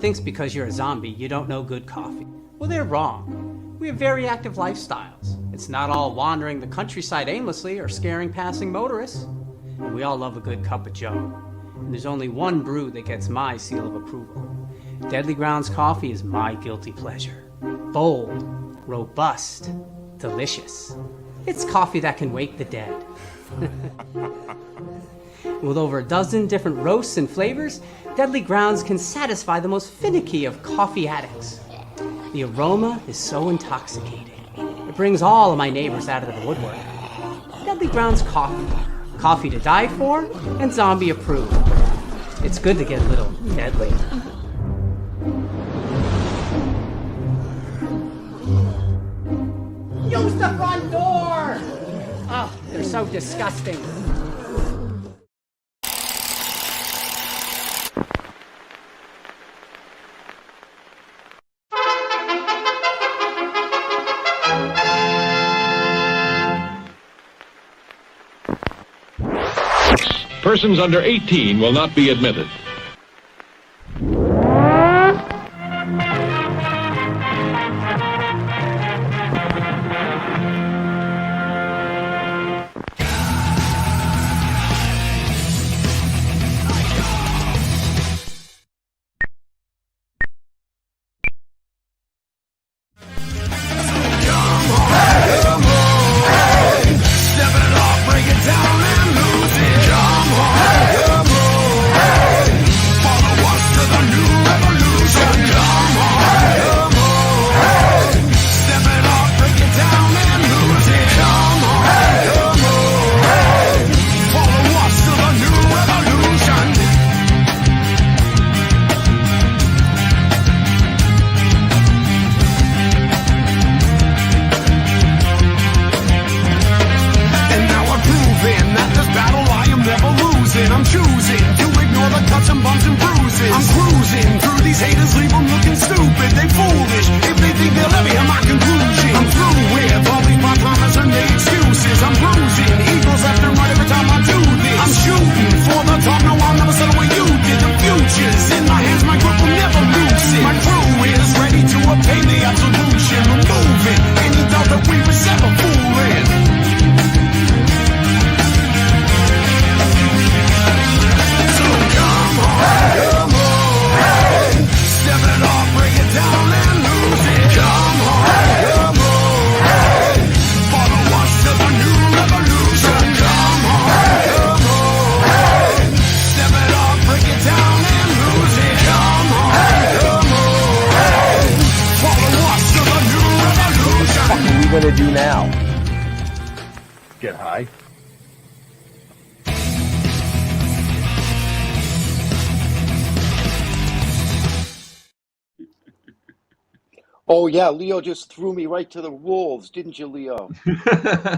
thinks because you're a zombie, you don't know good coffee. Well, they're wrong. We have very active lifestyles. It's not all wandering the countryside aimlessly or scaring passing motorists. And we all love a good cup of joe. And there's only one brew that gets my seal of approval. Deadly Grounds coffee is my guilty pleasure. Bold, robust, delicious. It's coffee that can wake the dead. With over a dozen different roasts and flavors, Deadly Grounds can satisfy the most finicky of coffee addicts. The aroma is so intoxicating. It brings all of my neighbors out of the woodwork. Deadly Grounds coffee. Coffee to die for and zombie approved. It's good to get a little deadly. Use the front door! Oh, they're so disgusting. Persons under 18 will not be admitted. Oh, yeah, Leo just threw me right to the wolves, didn't you, Leo?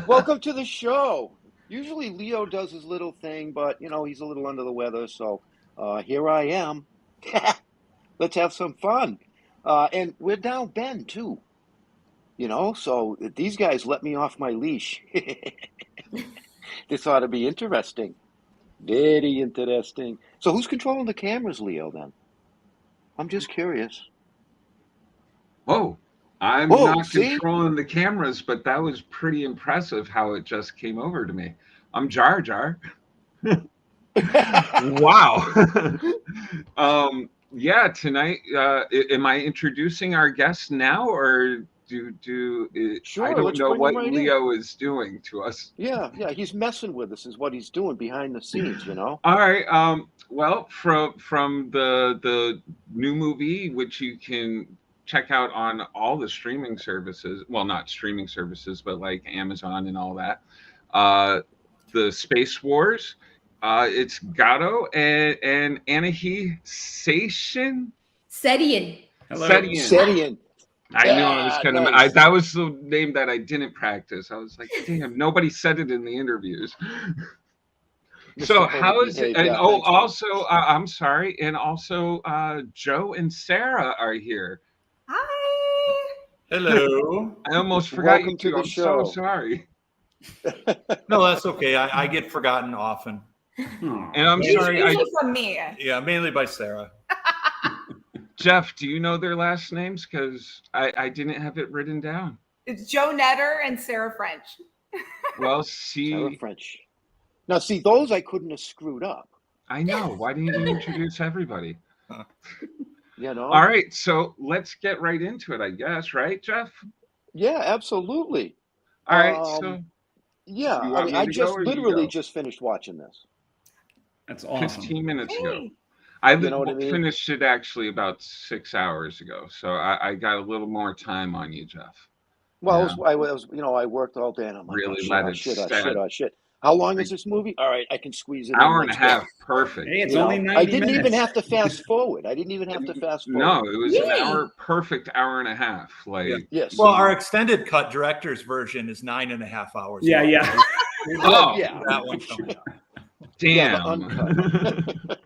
Welcome to the show. Usually Leo does his little thing, but, you know, he's a little under the weather, so here I am. Let's have some fun. And we're down Ben, too. You know, so these guys let me off my leash. This ought to be interesting. Very interesting. So who's controlling the cameras, Leo, then? I'm just curious. Whoa, I'm not controlling the cameras, but that was pretty impressive how it just came over to me. I'm Jar Jar. Wow. Yeah, tonight, am I introducing our guest now, or Sure, I don't know what right Leo is doing to us. Yeah, he's messing with us is what he's doing behind the scenes, you know? All right, well, from the new movie, which you can check out on all the streaming services, well, not streaming services, but like Amazon and all that, the Space Wars, it's Garo and Anahit Setian. Hello. Setian. I knew I was gonna. Nice. That was the name that I didn't practice. I was like, damn, nobody said it in the interviews. So how is it? And also, I'm sorry, and also, Joe and Sarah are here. Hi. Hello. I almost forgot Welcome you to two. the I'm show. so sorry. No, that's okay. I get forgotten often. And I'm Usually sorry. from me. Yeah, mainly by Sarah. Jeff, do you know their last names? Because I didn't have it written down. It's Joe Netter and Sarah French. Well, Sarah see, French. Now, see, those I couldn't have screwed up. I know. Why didn't you introduce everybody? You know? All right, so let's get right into it, I guess, right, Jeff? Yeah, absolutely. All right, so Yeah, you I want mean, me I to just go or you literally go? just finished watching this. That's awesome. 15 minutes ago. Hey. I You know what I mean? finished it actually about 6 hours ago, so I got a little more time on you, Jeff. Well, Yeah. I was, I worked all day, and I'm like, Really oh, let it shit, set. shit. How long is this movie? All right, I can squeeze it in. Hour and a Let's go. half, perfect. Hey, it's You know, only 90 I didn't minutes. even have to fast forward. I didn't even have to fast forward. No, it was an Yay. hour, perfect hour and a half. Like, Yeah. Yes. Well, our extended cut director's version is 9.5 hours. Yeah, long. yeah. oh, yeah. That one coming up. Yeah, damn. the uncut.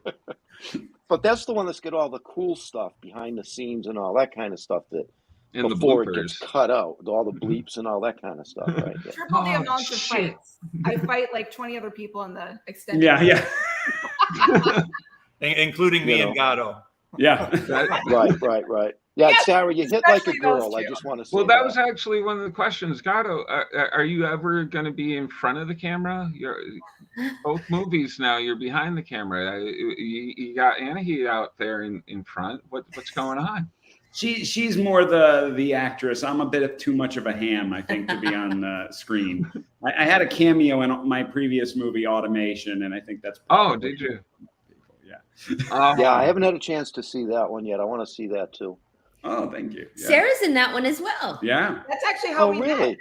But that's the one that's got all the cool stuff behind the scenes and all that kind of stuff that And the before it gets bloopers. cut out, all the bleeps and all that kind of stuff, right? Yeah. Triple the Oh, amount of shit. fights. I fight like 20 other people in the extended. Yeah, yeah. Including me You and Gato. Yeah. Right. Yeah, Yes, Sarah, you hit like a especially those girl. I two. just want to say Well, that was actually one of the questions. Gato, are you ever going to be in front of the camera? You're both movies now. You're behind the camera. You got Anahit out there in front. What's going on? She's more the actress. I'm a bit too much of a ham, I think, to be on screen. I had a cameo in my previous movie, Automation, and I think that's. Oh, did you? Yeah. Yeah, I haven't had a chance to see that one yet. I want to see that too. Oh, thank you. Yeah. Sarah's in that one as well. Yeah. That's actually how Oh, we really? met.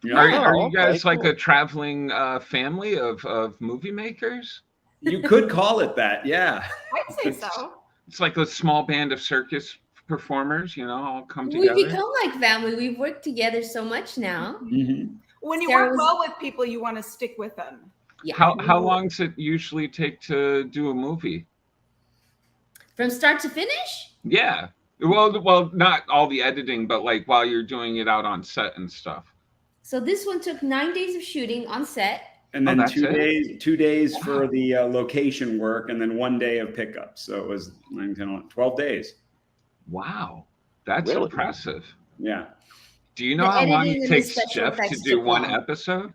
Yeah. Are Oh, you guys okay, like cool. a traveling family of movie makers? You could call it that. Yeah. I'd say so. It's like a small band of circus performers, all come We together. become like family. We've worked together so much now. Mm-hmm. When you Sarah work was- well with people, you want to stick with them. Yeah. How long does it usually take to do a movie? From start to finish? Yeah. Well, not all the editing, but like while you're doing it out on set and stuff. So this one took 9 days of shooting on set. And then that's 2 it? days, 2 days for the location work, and then 1 day of pickup. So it was 12 days. Wow, that's Really? impressive. Yeah. Do you know The how long editing it and the takes special Jeff to effects do took one long. episode?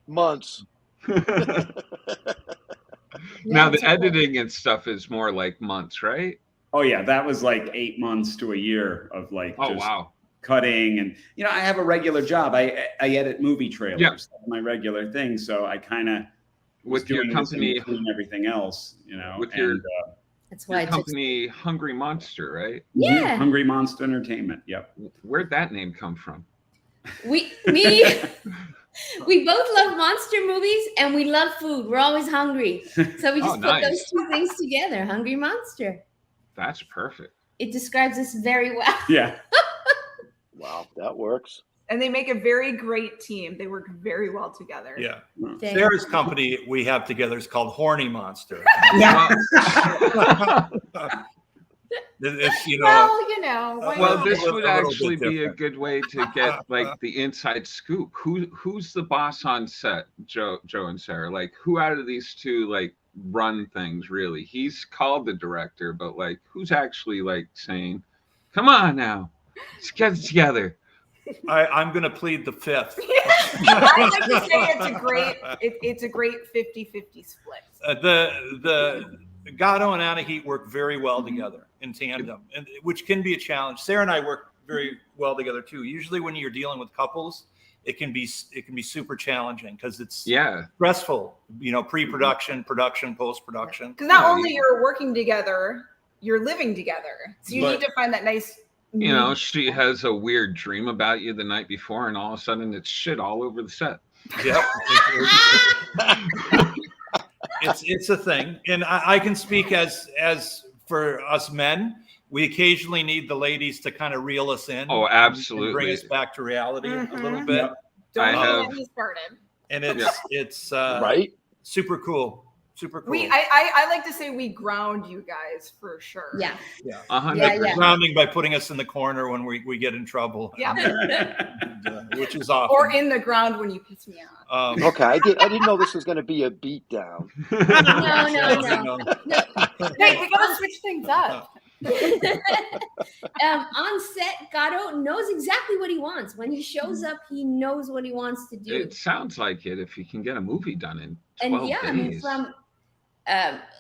Months. Now Yeah, the it's okay. editing and stuff is more like months, right? Oh yeah, that was like 8 months to a year of like Oh just wow. cutting, and I have a regular job. I edit movie trailers. Yeah. That's my regular thing. So I kind of With your company, between everything else, with your That's why your it took. company, Hungry Monster, right? Yeah. Hungry Monster Entertainment. Yep. Where'd that name come from? We both love monster movies and we love food. We're always hungry. So we just Oh, put nice. those two things together. Hungry Monster. That's perfect. It describes us very well. Yeah. Wow, that works. And they make a very great team. They work very well together. Yeah. Thank Sarah's company we have together is called Horny Monster. It's, Why Well, not? this a would little actually bit be a different. good way to get like the inside scoop. Who's the boss on set, Joe and Sarah? Like, who out of these two like run things really? He's called the director, but like, who's actually like saying, "Come on now, let's get it together." I'm going to plead the fifth. I'd like to say it's a great 50-50 split. The Garo and Anahit work very well together in tandem, and which can be a challenge. Sarah and I work very well together too. Usually, when you're dealing with couples, it can be super challenging because it's stressful. Pre-production, production, post-production. Because not only you're working together, you're living together. So you need to find that nice. She has a weird dream about you the night before, and all of a sudden it's shit all over the set. Yep. It's a thing. And I can speak as for us men, we occasionally need the ladies to kind of reel us in. Oh, absolutely. And bring us back to reality a little bit. Don't get me started. And it's right. Super cool. Super cool. I like to say we ground you guys for sure. Yeah. Yeah. 100%. Grounding by putting us in the corner when we get in trouble. Yeah. Which is often. Or in the ground when you piss me off. Okay, I didn't know this was going to be a beat down. No. Hey, we gotta switch things up. On set, Garo knows exactly what he wants. When he shows up, he knows what he wants to do. It sounds like it if you can get a movie done in 12 And yeah, days. I mean, from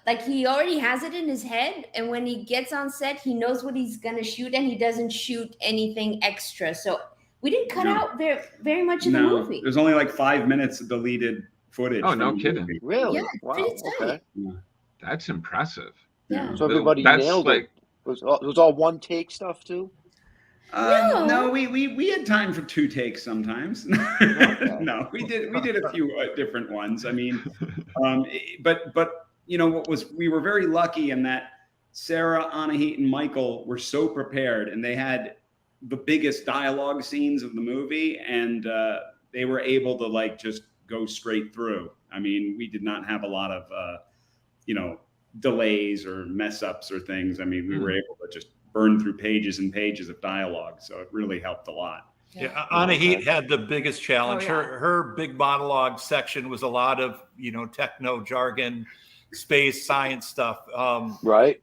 like he already has it in his head, and when he gets on set, he knows what he's gonna shoot, and he doesn't shoot anything extra. So we didn't cut out very much of the movie. There's only like 5 minutes of deleted footage. Oh, no kidding. Really? Yeah, Wow. pretty tight. Okay. That's impressive. Yeah. So everybody That's nailed like, it. It was all one take stuff too. No, we had time for 2 takes sometimes. No, we did a few different ones. I mean, but you know we were very lucky in that Sarah, Anahit, and Michael were so prepared, and they had the biggest dialogue scenes of the movie, and they were able to like just go straight through. I mean, we did not have a lot of delays or mess ups or things. I mean, we were able to just burn through pages and pages of dialogue, so it really helped a lot. Yeah, Anahit had the biggest challenge. Oh, yeah. Her big monologue section was a lot of techno jargon, space science stuff. Right.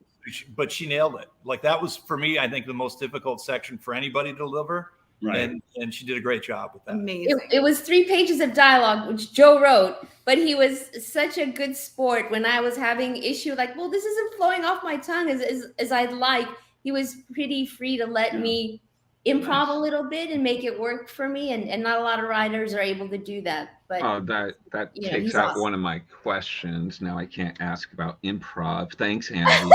But she nailed it. Like that was for me, I think, the most difficult section for anybody to deliver. Right. And she did a great job with that. Amazing. It was 3 pages of dialogue, which Joe wrote, but he was such a good sport when I was having issue, like, well, this isn't flowing off my tongue as I'd like. He was pretty free to let me improv a little bit and make it work for me. And not a lot of writers are able to do that. But that yeah, takes he's out awesome. one of my questions. Now I can't ask about improv. Thanks, Andy.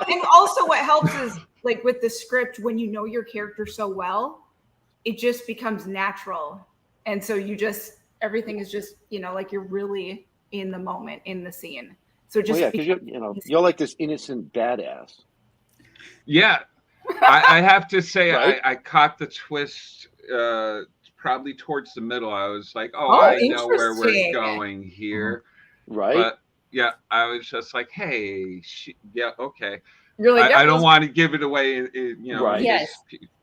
And also what helps is like with the script, when you know your character so well, it just becomes natural. And so everything is just, like you're really in the moment, in the scene. So just because you're like this innocent badass. Yeah, I have to say, Right? I caught the twist probably towards the middle. I was like, I know where we're interesting. going here. Right. But yeah, I was just like, hey, okay. You're like, I don't want to give it away, Right. Yes.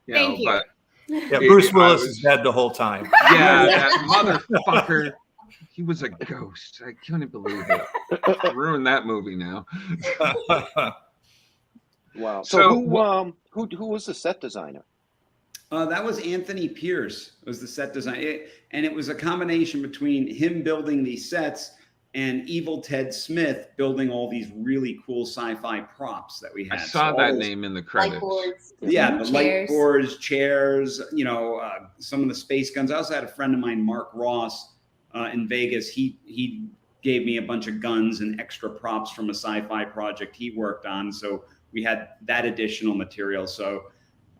Thank you. But Yeah, Bruce Willis is dead the whole time. yeah, that motherfucker, he was a ghost. I couldn't believe it. Ruined that movie now. Wow. So Who was the set designer? That was Anthony Pierce was the set design, and it was a combination between him building these sets and Evil Ted Smith building all these really cool sci-fi props that we had. I saw So that all those- name in the Light credits. boards. Yeah, the light Chairs. boards, chairs, some of the space guns. I also had a friend of mine, Mark Ross, in Vegas. He gave me a bunch of guns and extra props from a sci-fi project he worked on. So we had that additional material. So,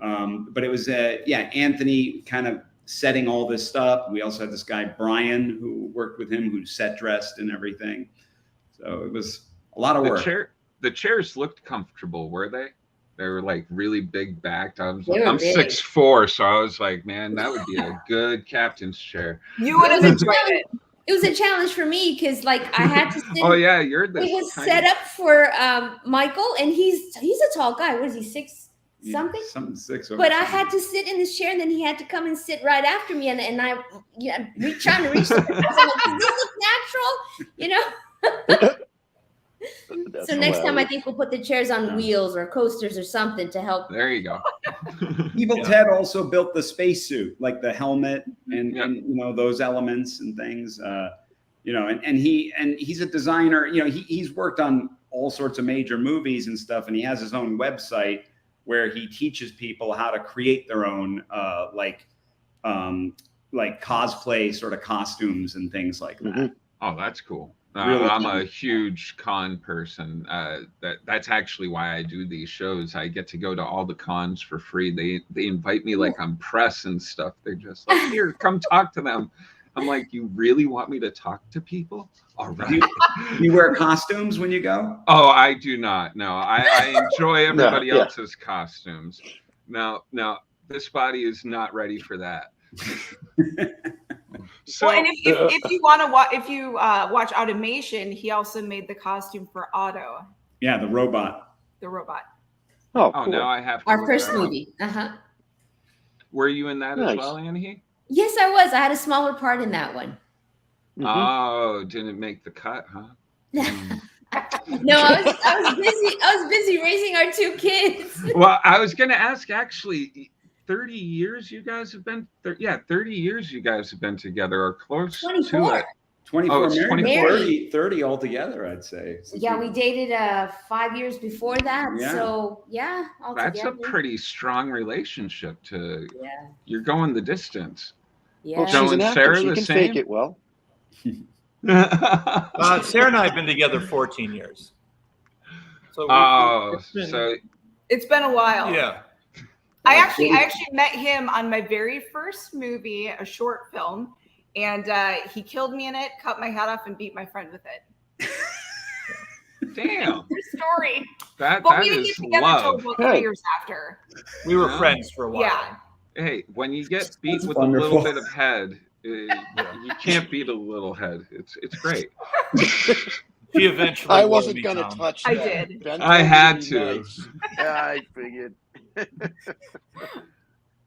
but it was, Anthony kind of setting all this stuff. We also had this guy, Brian, who worked with him, who set dressed and everything. So it was a lot of work. The chairs looked comfortable, were they? They were like really big backed. I'm They were big. 6'4", so I was like, man, that would be a good captain's chair. You would have enjoyed it. It was a challenge for me because, like, I had to sit. Oh yeah, you're the. It was set up for Michael, and he's a tall guy. What is he, 6 something? Something 6. But I had to sit in this chair, and then he had to come and sit right after me, and I trying to reach. The I'm like, does this look natural? That's So next time, I hilarious. think we'll put the chairs on wheels or coasters or something to help. There you go. Evil Ted also built the spacesuit, like the helmet and those elements and things. And he's a designer. He's worked on all sorts of major movies and stuff, and he has his own website where he teaches people how to create their own like cosplay sort of costumes and things like that. Mhm. Oh, that's cool. Really I'm cool. a huge con person. That's actually why I do these shows. I get to go to all the cons for free. They invite me like I'm press and stuff. They're just like, here, come talk to them. I'm like, you really want me to talk to people? All right. You wear costumes when you go? Oh, I do not. No, I enjoy everybody No, yeah. else's costumes. No, this body is not ready for that. So, Well, and if you want to watch Automation, he also made the costume for Otto, Yeah, the robot. the robot. Oh, oh, cool. now I have to Our look first that up. movie. Were you in that as Nice. well, Anahit? Yes, I was. I had a smaller part in that one. Mhm. Oh, didn't make the cut, huh? No, I was busy raising our 2 kids. Well, I was going to ask, actually, 30 years you guys have been, 30 years you guys have been together, or close 24. to it. 24 it's married, 24. 30 altogether, I'd say. Yeah, we dated 5 years before that. Yeah. So yeah, That's a altogether. pretty strong relationship. Yeah. You're going the distance. Yeah. Well, Joe she's and an actor. Sarah She the can same? fake it well. Sarah and I have been together 14 years. So It's been a while. yeah. I actually met him on my very first movie, a short film, and he killed me in it, cut my head off, and beat my friend with it. Damn. True story. That But we didn't is get together love. until about 3 years after. We were Yeah. friends for a while. Yeah. Hey, when you get beat That's with wonderful. a little bit of head, you can't beat a little head. It's great. She eventually I wore wasn't me going to down. touch I that. did. Ben I told me had be to. nice. Yeah, I figured.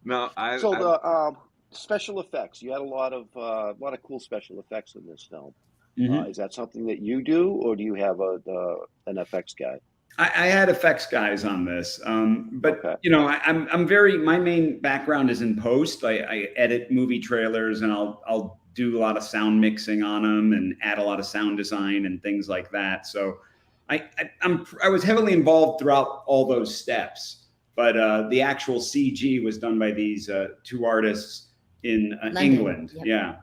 No, So the special effects. You had a lot of cool special effects in this film. Mhm. Is that something that you do, or do you have an FX guy? I had effects guys on this, but Okay. you know, I'm very. My main background is in post. I edit movie trailers, and I'll do a lot of sound mixing on them, and add a lot of sound design and things like that. So, I was heavily involved throughout all those steps. But the actual CG was done by these 2 artists in London. England. Yep. Yeah,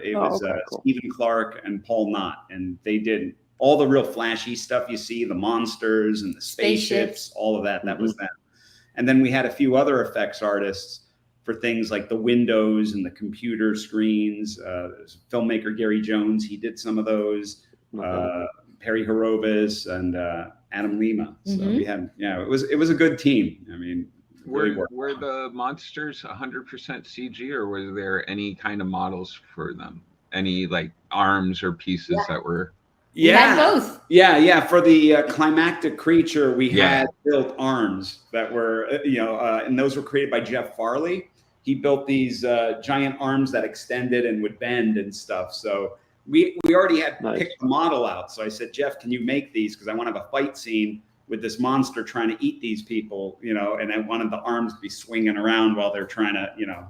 it was okay, cool. Stephen Clark and Paul Knott, and they did all the real flashy stuff you see, the monsters and the spaceships, all of that. That was them. And then we had a few other effects artists for things like the windows and the computer screens. Filmmaker Gary Jones, he did some of those. Perry Horovis and Adam Lima. So we had, it was a good team. I mean, really were the monsters 100% CG, or were there any kind of models for them? Any like arms or pieces that were? We had both. Yeah. For the climactic creature, we had built arms that were, and those were created by Jeff Farley. He built these giant arms that extended and would bend and stuff. So we already had picked the model out. So I said, Jeff, can you make these? Because I want to have a fight scene with this monster trying to eat these people, and I wanted the arms to be swinging around while they're trying to,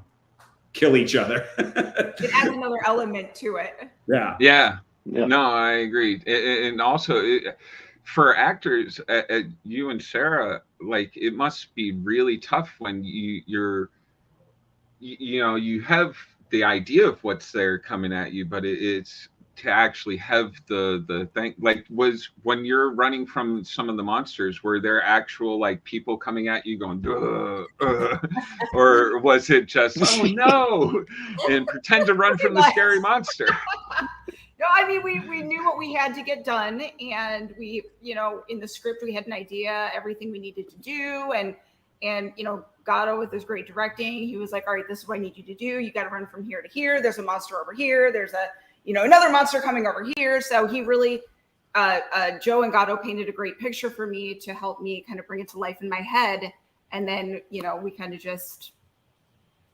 kill each other. It adds another element to it. Yeah. No, I agree. And also for actors, you and Sarah, like it must be really tough when you have the idea of what's there coming at you, but it's to actually have the thing. Like, was when you're running from some of the monsters, were there actual like people coming at you going or was it just oh no and pretend to run from the scary monster? No, I mean, we knew what we had to get done, and we, in the script, we had an idea, everything we needed to do. And Garo, with his great directing, he was like, all right, this is what I need you to do. You got to run from here to here. There's a monster over here. There's another monster coming over here. So he really, Joe and Garo painted a great picture for me to help me kind of bring it to life in my head. And then, we kind of just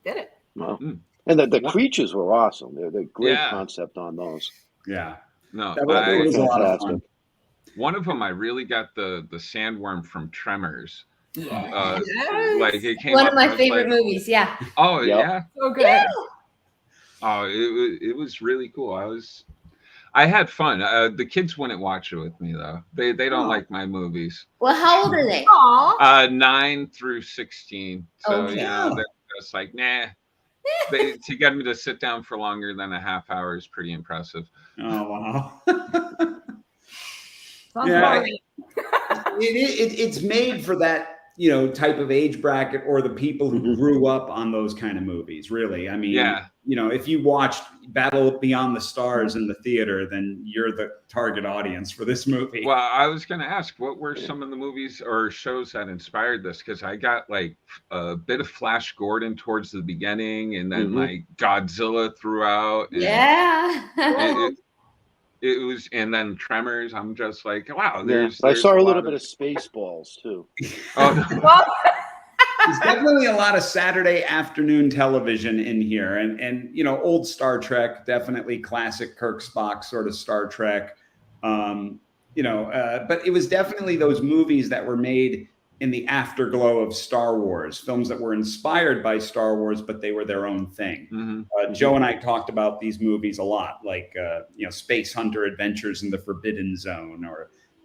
did it. Wow. And the creatures were awesome. They're great concept on those. Yeah. No, that was a lot of fun. One of them, I really got the sandworm from Tremors. Yes. Like it came one up of my and I was favorite like, movies. Yeah. Oh Yep. yeah. So good. Yeah. Oh, it was really cool. I had fun. The kids wouldn't watch it with me though. They don't like my movies. Well, how old are they? Aw. 9 through 16. So Okay. they're just like nah. To get me to sit down for longer than a half hour is pretty impressive. Oh wow. Yeah. It's made for that type of age bracket, or the people who grew up on those kind of movies. Really, I mean, if you watched Battle Beyond the Stars in the theater, then you're the target audience for this movie. Well, I was going to ask, what were some of the movies or shows that inspired this? Because I got like a bit of Flash Gordon towards the beginning, and then like Godzilla throughout. And it was, and then Tremors. I'm just like, wow. I saw a little bit of Spaceballs too. Oh, no. There's definitely a lot of Saturday afternoon television in here, and old Star Trek, definitely classic Kirk Spock sort of Star Trek. but it was definitely those movies that were made in the afterglow of Star Wars, films that were inspired by Star Wars, but they were their own thing. Joe and I talked about these movies a lot, like Space Hunter: Adventures in the Forbidden Zone,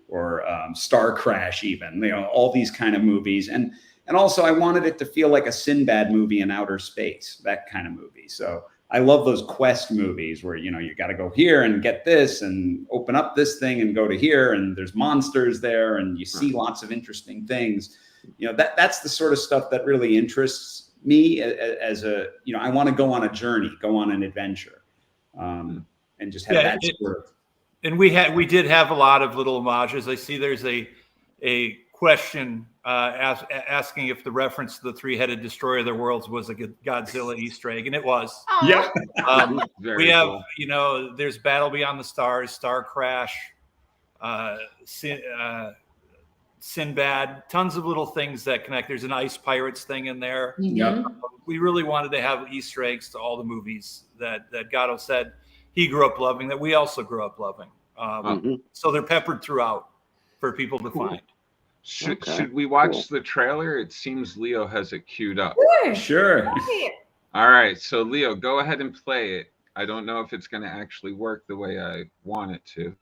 or Star Crash, even all these kind of movies. And also, I wanted it to feel like a Sinbad movie in outer space, that kind of movie. So I love those quest movies where, you got to go here and get this and open up this thing and go to here. And there's monsters there and you see lots of interesting things. That's the sort of stuff that really interests me as I want to go on a journey, go on an adventure, and just have that sort of. And we did have a lot of little homages. I see there's a question asking if the reference to the three-headed destroyer of the worlds was a Godzilla Easter egg, and it was. Yeah. We have, there's Battle Beyond the Stars, Star Crash, Sinbad, tons of little things that connect. There's an Ice Pirates thing in there. Yeah. We really wanted to have Easter eggs to all the movies that Garo said he grew up loving, that we also grew up loving. So they're peppered throughout for people to find. Should we watch the trailer? It seems Leo has it queued up. Sure. All right, so Leo, go ahead and play it. I don't know if it's going to actually work the way I want it to.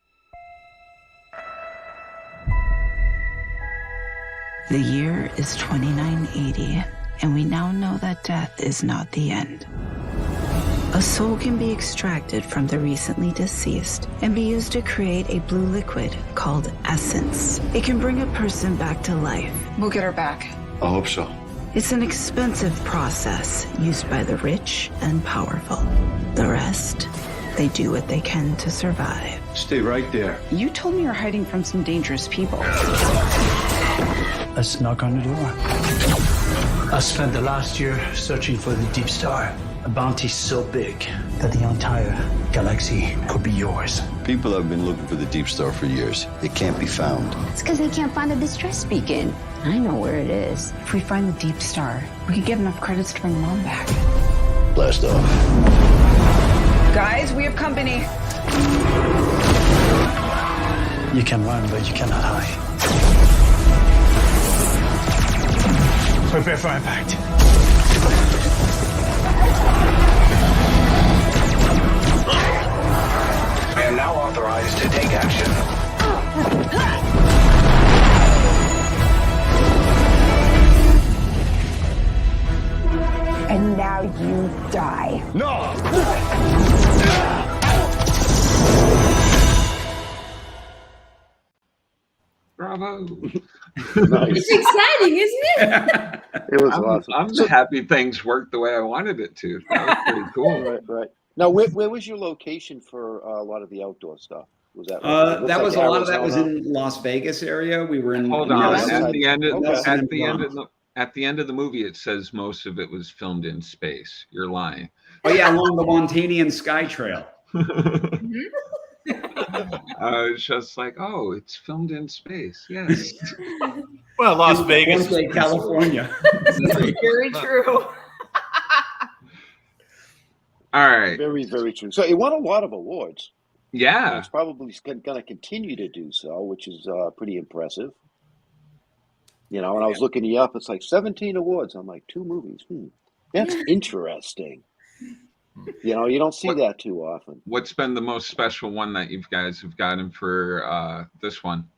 The year is 2980, and we now know that death is not the end. A soul can be extracted from the recently deceased and be used to create a blue liquid called essence. It can bring a person back to life. We'll get her back. I hope so. It's an expensive process used by the rich and powerful. The rest, they do what they can to survive. Stay right there. You told me you're hiding from some dangerous people. Let's knock on the door. I spent the last year searching for the Deepstar. A bounty so big that the entire galaxy could be yours. People have been looking for the Deepstar for years. It can't be found. It's because they can't find the distress beacon. I know where it is. If we find the Deepstar, we could get enough credits to bring Mom back. Blast off. Guys, we have company. You can run, but you cannot hide. Prepare for impact. I am now authorized to take action. And now you die. No! Bravo. Nice. It's exciting, isn't it? It was awesome. I'm happy things worked the way I wanted it to. That was pretty cool. Right. Now, where was your location for a lot of the outdoor stuff? Was that? That was a lot of that was in Las Vegas area. We were in. Hold on. Yeah, At the end of the movie, it says most of it was filmed in space. You're lying. Oh yeah, along the Montanian Sky Trail. I was just like, oh, it's filmed in space. Yes. Well, Las Vegas, California. Very true. All right. Very, very true. So it won a lot of awards. Yeah. It's probably going to continue to do so, which is pretty impressive. When I was looking you up, it's like 17 awards. I'm like, 2 movies. That's interesting. You don't see that too often. What's been the most special one that you guys have gotten for this one?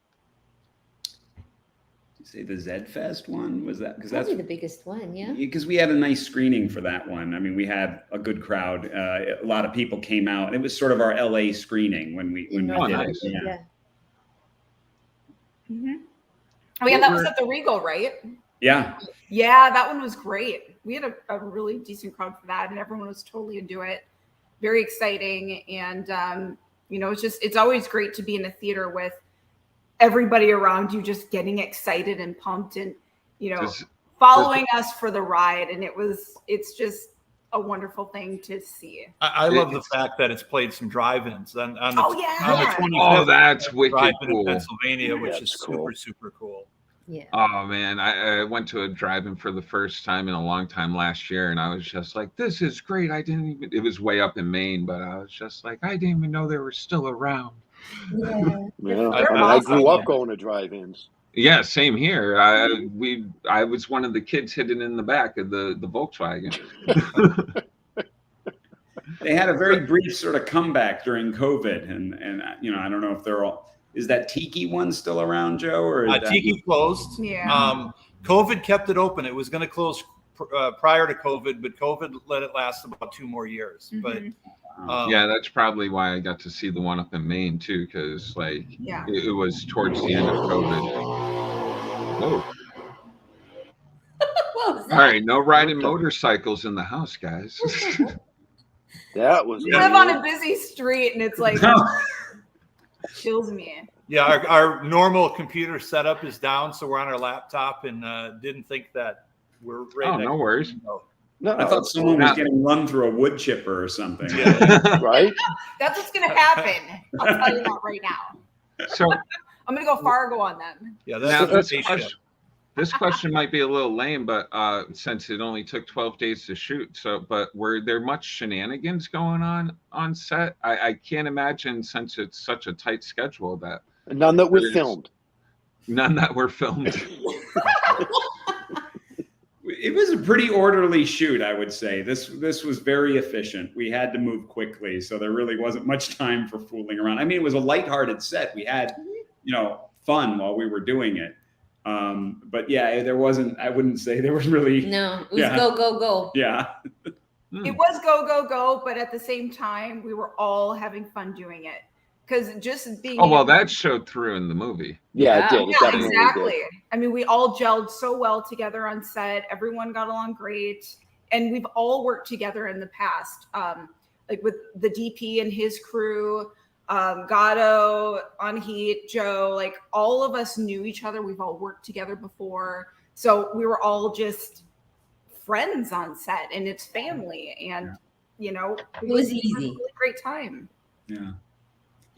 Say the Zed Fest one, was that? Because that's probably the biggest one, yeah. Because we had a nice screening for that one. I mean, we had a good crowd. A lot of people came out. It was sort of our LA screening when we did nice. it. Yeah. Oh yeah, that was at the Regal, right? Yeah. Yeah, that one was great. We had a really decent crowd for that, and everyone was totally into it. Very exciting, and it's always great to be in a theater with everybody around you just getting excited and pumped and following us for the ride, and it's just a wonderful thing to see. I love the fact that it's played some drive-ins on the 25th. Oh, that's wicked cool. In Pennsylvania, which is cool. super cool. Yeah. Oh man, I went to a drive-in for the first time in a long time last year, and I was just like, "This is great." It was way up in Maine, but I was just like, I didn't even know they were still around. Yeah. They're I grew awesome. up going to drive-ins. Yeah, same here. I was one of the kids hidden in the back of the Volkswagen. They had a very brief sort of comeback during COVID, and you know, I don't know if they're all. Is that Tiki one still around, Joe? Or is that... Tiki closed. Yeah. COVID kept it open. It was going to close prior to COVID, but COVID let it last about 2 more years. Mm-hmm. But Yeah, that's probably why I got to see the one up in Maine too, because like it was towards the end of COVID. Whoa. All right, no riding motorcycles in the house, guys. That was. You live on a busy street, and it's like kills me. Yeah, our normal computer setup is down, so we're on our laptop, and didn't think that we're right. Oh, no worries. No, I thought someone was getting run through a wood chipper or something. Right? That's what's gonna happen. I'll tell you that right now. So I'm gonna go Fargo on them. Yeah, this question might be a little lame, but since it only took 12 days to shoot, but were there much shenanigans going on set? I can't imagine, since it's such a tight schedule, that none that were filmed. None that were filmed. It was a pretty orderly shoot, I would say. This was very efficient. We had to move quickly, so there really wasn't much time for fooling around. I mean, it was a lighthearted set. We had, fun while we were doing it. But yeah, there wasn't. I wouldn't say there was really. No, it was go go go. Yeah. It was go go go, but at the same time, we were all having fun doing it. Because just being that showed through in the movie. Yeah, it did. Yeah, exactly. I mean, we all gelled so well together on set. Everyone got along great. And we've all worked together in the past. Like with the DP and his crew, Garo, Anahit, Joe, like all of us knew each other. We've all worked together before. So we were all just friends on set, and it's family. And, it was a easy. really great time. Yeah.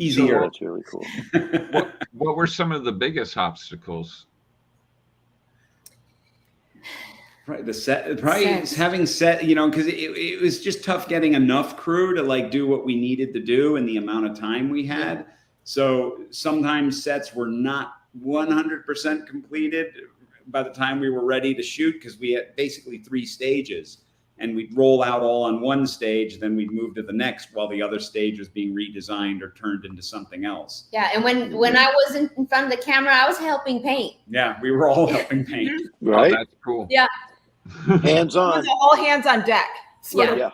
Easier. That's really cool. What were some of the biggest obstacles? Right, the set, probably having set, because it was just tough getting enough crew to like do what we needed to do in the amount of time we had. So sometimes sets were not 100% completed by the time we were ready to shoot, because we had basically 3 stages. And we'd roll out all on one stage, then we'd move to the next while the other stage was being redesigned or turned into something else. Yeah, and when I wasn't in front of the camera, I was helping paint. Yeah, we were all helping paint. Right? Oh, that's cool. Yeah. Hands on. All hands on deck. Yeah.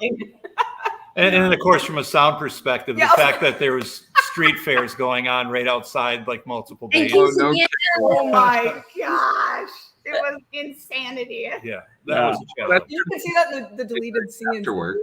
And of course, from a sound perspective, the fact that there was street fairs going on right outside, like multiple days. Oh my gosh. It was insanity. Yeah, that was a challenge. You can see that in the deleted scenes. Afterward.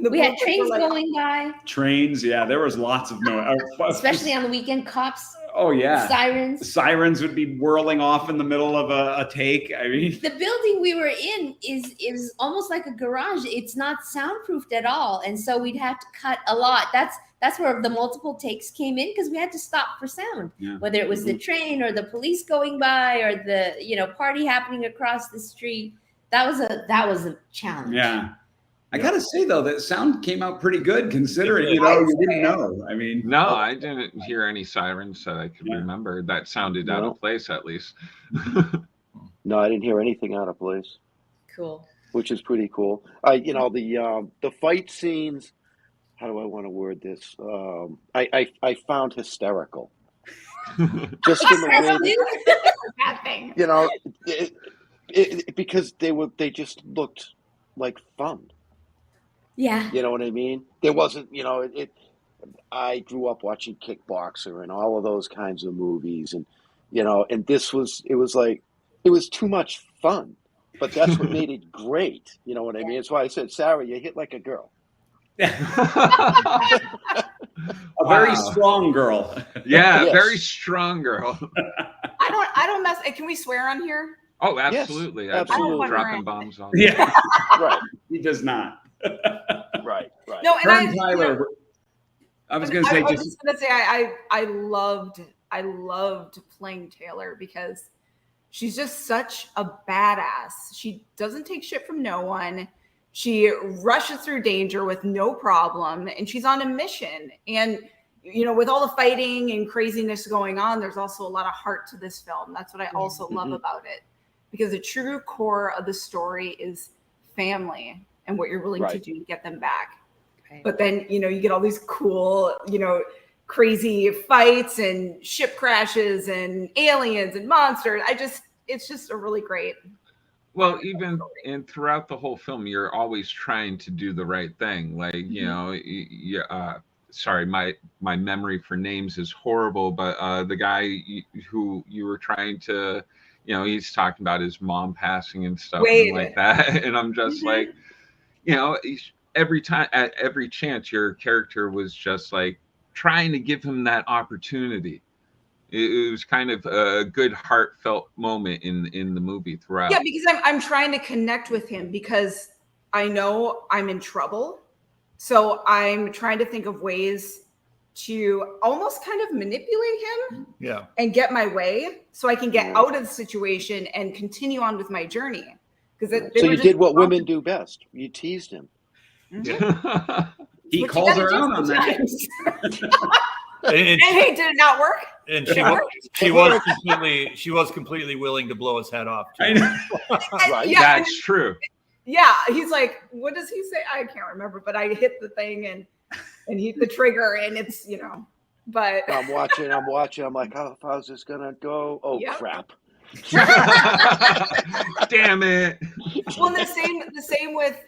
We had trains going by. Trains, yeah, there was lots of noise. Especially on the weekend, cops. Oh, yeah. Sirens. Sirens would be whirling off in the middle of a take. I mean, the building we were in is almost like a garage. It's not soundproofed at all. And so we'd have to cut a lot. That's where the multiple takes came in, because we had to stop for sound, whether it was the train or the police going by or the party happening across the street. That was a challenge. Yeah, I gotta say though that sound came out pretty good, considering you didn't know. I mean, no, I didn't hear any sirens that I could remember. That sounded out of place, at least. No, I didn't hear anything out of place. Cool. Which is pretty cool. The fight scenes. How do I want to word this? I found hysterical. Just in the way, because they just looked like fun. Yeah. You know what I mean? There wasn't, I grew up watching Kickboxer and all of those kinds of movies, and and it was too much fun, but that's what made it great. You know what I mean? That's why I said, Sarah, you hit like a girl. A very strong girl. Yeah, yes. Very strong girl. I don't mess. Can we swear on here? Oh, absolutely. Yes, absolutely. Dropping bombs on. Yeah. Right. He does not. Right. No, and Tyler. I was going to say. I loved playing Taylor, because she's just such a badass. She doesn't take shit from no one. She rushes through danger with no problem, and she's on a mission. And with all the fighting and craziness going on, there's also a lot of heart to this film. That's what I also love about it, because the true core of the story is family and what you're willing to do to get them back. Right. But then, you get all these cool, crazy fights and ship crashes and aliens and monsters. It's just a really great. Well, even throughout the whole film, you're always trying to do the right thing. Like, sorry, my memory for names is horrible, but the guy who you were trying to, he's talking about his mom passing and stuff like that. And I'm just like, every time, at every chance, your character was just like trying to give him that opportunity. It was kind of a good heartfelt moment in the movie throughout. Yeah, because I'm trying to connect with him because I know I'm in trouble. So I'm trying to think of ways to almost kind of manipulate him and get my way so I can get out of the situation and continue on with my journey. So you did what women do best. You teased him. He called her out on that. And hey, did it not work? And she was completely willing to blow his head off. I know. Right. Yeah, that's true. Yeah, he's like, what does he say? I can't remember, but I hit the thing and hit the trigger, and it's But I'm watching. I'm like, how's this gonna go? Oh crap! Damn it! Well, the same with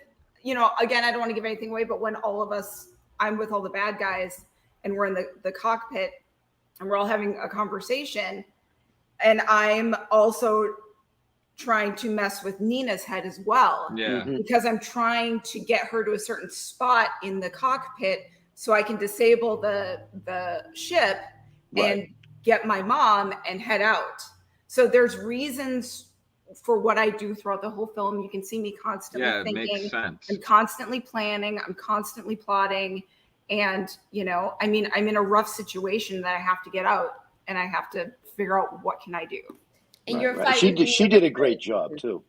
again, I don't want to give anything away, but when all of us, I'm with all the bad guys, and we're in the cockpit, and we're all having a conversation, and I'm also trying to mess with Nina's head as well. Yeah. Because I'm trying to get her to a certain spot in the cockpit so I can disable the ship and get my mom and head out. So there's reasons for what I do throughout the whole film. You can see me constantly thinking. Makes sense. I'm constantly planning. I'm constantly plotting. And, I'm in a rough situation that I have to get out, and I have to figure out what can I do. And you're fighting. She did a great job too.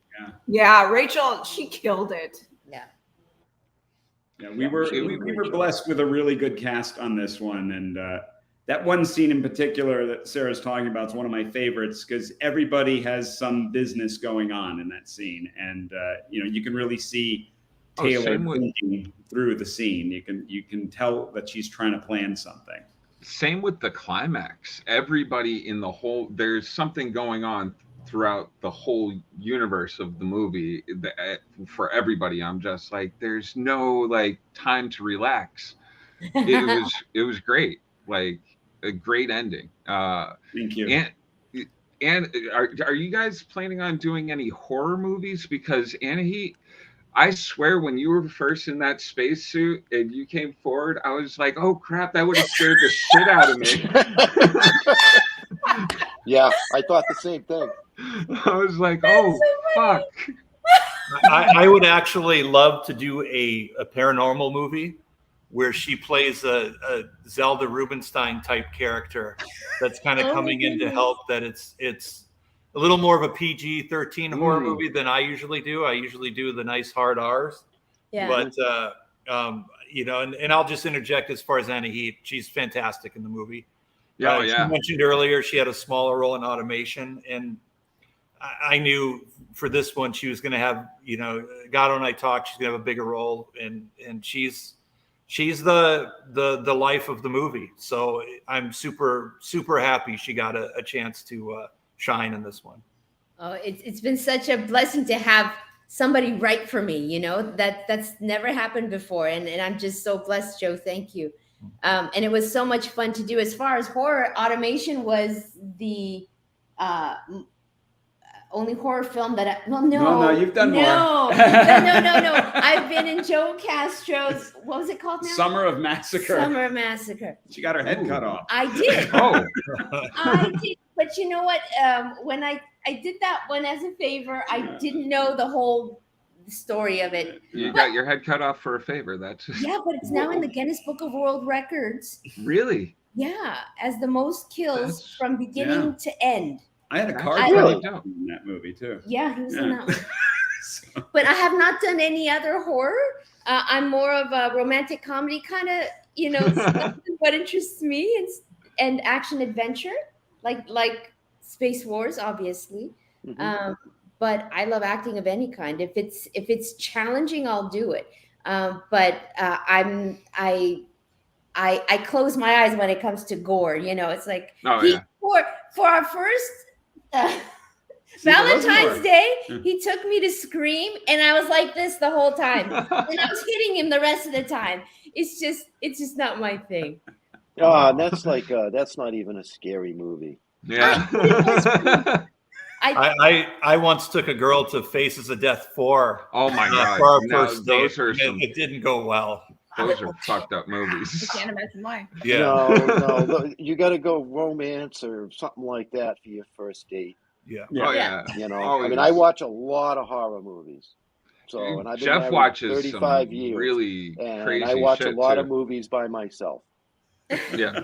Yeah, Rachel, she killed it. Yeah, we were blessed with a really good cast on this one, and that one scene in particular that Sarah's talking about is one of my favorites because everybody has some business going on in that scene, and you can really see Taylor thinking through the scene. You can tell that she's trying to plan something. Same with the climax. Everybody in the whole, there's something going on throughout the whole universe of the movie for everybody. I'm just like, there's no time to relax. It was great. Like a great ending. Thank you. And are you guys planning on doing any horror movies? Because Anahit, I swear, when you were first in that spacesuit and you came forward, I was like, "Oh crap, that would have scared the shit out of me." Yeah, I thought the same thing. I was like, "Oh fuck." I would actually love to do a paranormal movie where she plays a Zelda Rubinstein type character that's kind of coming in to help. That it's a little more of a PG-13 horror movie than I usually do. I usually do the nice hard R's. Yeah. But and I'll just interject as far as Anahit, she's fantastic in the movie. Yeah, She mentioned earlier she had a smaller role in automation, and I knew for this one she was going to have, Garo and I talked. She's going to have a bigger role, and she's the life of the movie. So I'm super happy she got a chance to shine in this one. Oh, it's been such a blessing to have somebody write for me. That's never happened before, and I'm just so blessed, Joe. Thank you. And it was so much fun to do. As far as horror, automation was the only horror film that No, you've done more. No. I've been in Joe Castro's, what was it called now? Summer of Massacre. She got her head cut off. I did. I did. But you know what? When I did that one as a favor, I didn't know the whole story of it. You got your head cut off for a favor. That's yeah, but it's now in the Guinness Book of World Records. Really? Yeah, as the most kills from beginning to end. I had a card in that movie too. Yeah, he was in that one. But I have not done any other horror. I'm more of a romantic comedy kind of, you know, stuff is what interests me, and action adventure, like Space Wars, obviously. But I love acting of any kind. If it's challenging, I'll do it. But I close my eyes when it comes to gore. You know, it's like for our first Valentine's Day, he took me to Scream, and I was like this the whole time, and I was hitting him the rest of the time. It's just not my thing. That's like that's not even a scary movie. Yeah. I once took a girl to Faces of Death 4. Oh my God! For our Now, first date. it didn't go well. Those are fucked up movies. I can't imagine why. Yeah. No, you got to go romance or something like that for your first date. Yeah. Oh yeah. You know, Always. I mean, I watch a lot of horror movies. So, and I've been Jeff married watches 35 some years, really and crazy I watch a shit, lot too. of movies by myself. Yeah.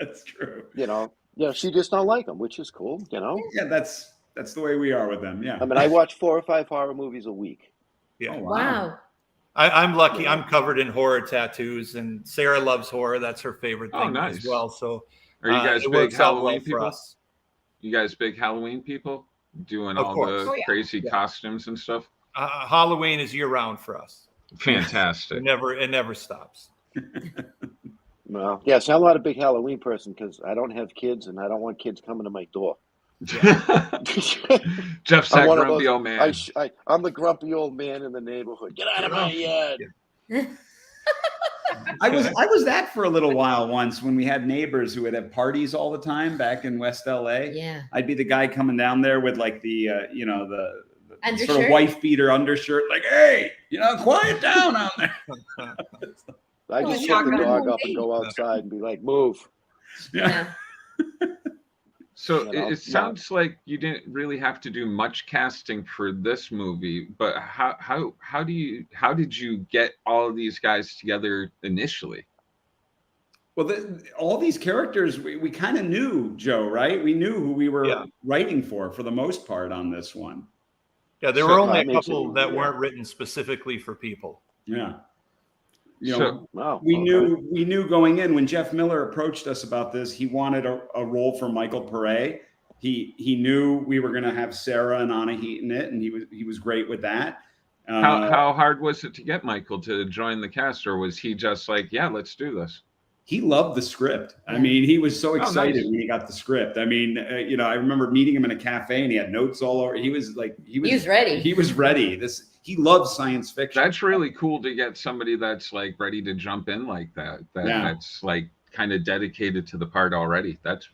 That's true. You know, she just don't like them, which is cool. You know. Yeah, that's the way we are with them. Yeah. I mean, I watch 4 or 5 horror movies a week. Yeah. Oh, Wow. I'm lucky. I'm covered in horror tattoos, and Sarah loves horror. That's her favorite thing nice. as well. So, Are you guys it big works out well Halloween for people? us. You guys big Halloween people? Doing Of all course. the crazy costumes and stuff? Halloween is year round for us. Fantastic. It never stops. Well, yes, I'm not a big Halloween person because I don't have kids, and I don't want kids coming to my door. Jeff's that grumpy old man. I'm the grumpy old man in the neighborhood. Get out of my yard. I was that for a little while once when we had neighbors who would have parties all the time back in West LA. Yeah. I'd be the guy coming down there with like the the sort of Undershirt? wife beater undershirt, like, hey, quiet down out there. I just shut the dog up and go outside and be like, move. Yeah. So it sounds like you didn't really have to do much casting for this movie, but how did you get all of these guys together initially? Well, all these characters we kind of knew, Joe, right? We knew who we were writing for the most part on this one. Yeah, there were only a couple that weren't written specifically for people. Yeah. We okay. knew going in when Jeff Miller approached us about this, he wanted a role for Michael Pare. He knew we were going to have Sarah and Anahit in it, and he was great with that. How hard was it to get Michael to join the cast, or was he just like, yeah, let's do this? He loved the script. I mean, he was so excited nice. when he got the script. I mean, I remember meeting him in a cafe and he had notes all over. He was ready. He was ready. He loves science fiction. That's really cool to get somebody that's like ready to jump in like that. That's like kind of dedicated to the part already. That's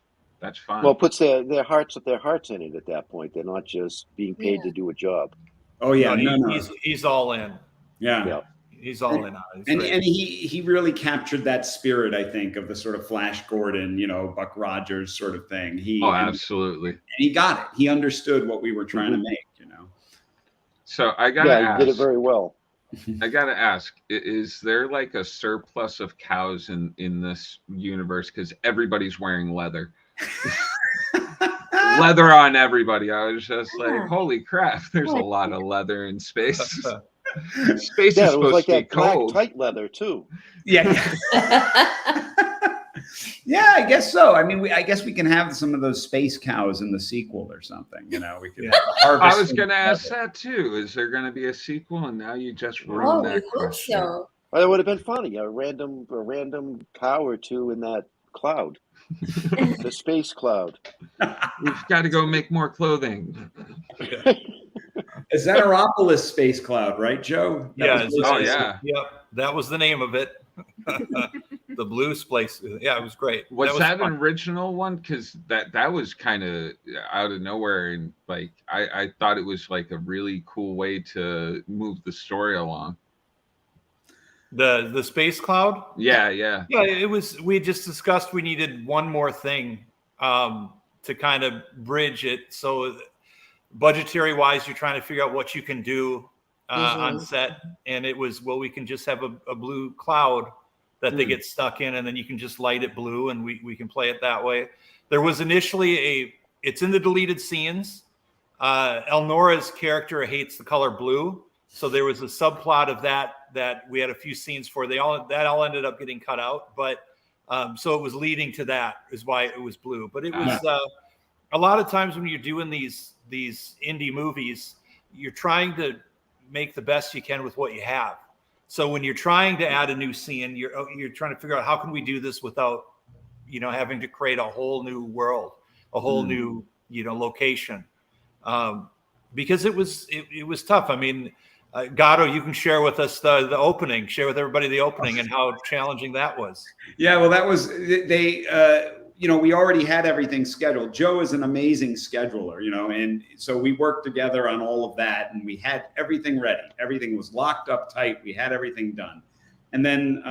fun. Well, puts their hearts in it at that point. They're not just being paid to do a job. Oh yeah, no. He's all in. Yeah. He's all in on it. And he really captured that spirit, I think, of the sort of Flash Gordon, Buck Rogers sort of thing. Absolutely. And he got it. He understood what we were trying to make, So I gotta ask. He did it very well. I gotta ask: is there like a surplus of cows in this universe? Because everybody's wearing leather. Leather on everybody. I was just like, holy crap! There's a lot of leather in space. Space is supposed to be cold. Black tight leather too. Yeah. Yeah, I guess so. I mean, I guess we can have some of those space cows in the sequel or something. We could harvest. I was going to ask that too. Is there going to be a sequel? And now you just ruined that question. So. Well, that would have been funny. A random cow or two in that cloud, the space cloud. We've got to go make more clothing. Is that Aeropolis space cloud, right, Joe? Yeah. Yeah. Yep. That was the name of it. The blue space. Yeah, it was great. Was that an original one? Because that was kind of out of nowhere, and like I thought it was like a really cool way to move the story along. The space cloud. Yeah. It was. We just discussed we needed one more thing to kind of bridge it. So budgetary wise, you're trying to figure out what you can do on set, and it was, we can just have a blue cloud that they get stuck in, and then you can just light it blue, and we can play it that way. There was initially it's in the deleted scenes. Elnora's character hates the color blue, So there was a subplot of that we had a few scenes for. That all ended up getting cut out, but so it was leading to that is why it was blue. But it was a lot of times when you're doing these indie movies, you're trying to make the best you can with what you have. So when you're trying to add a new scene, you're trying to figure out how can we do this without, having to create a whole new world, a whole new, location. Because it was tough. I mean, Garo, you can share with us the opening, share with everybody the opening and how challenging that was. Yeah, well, that was, we already had everything scheduled. Joe is an amazing scheduler, and so we worked together on all of that, and we had everything ready. Everything was locked up tight. We had everything done. And then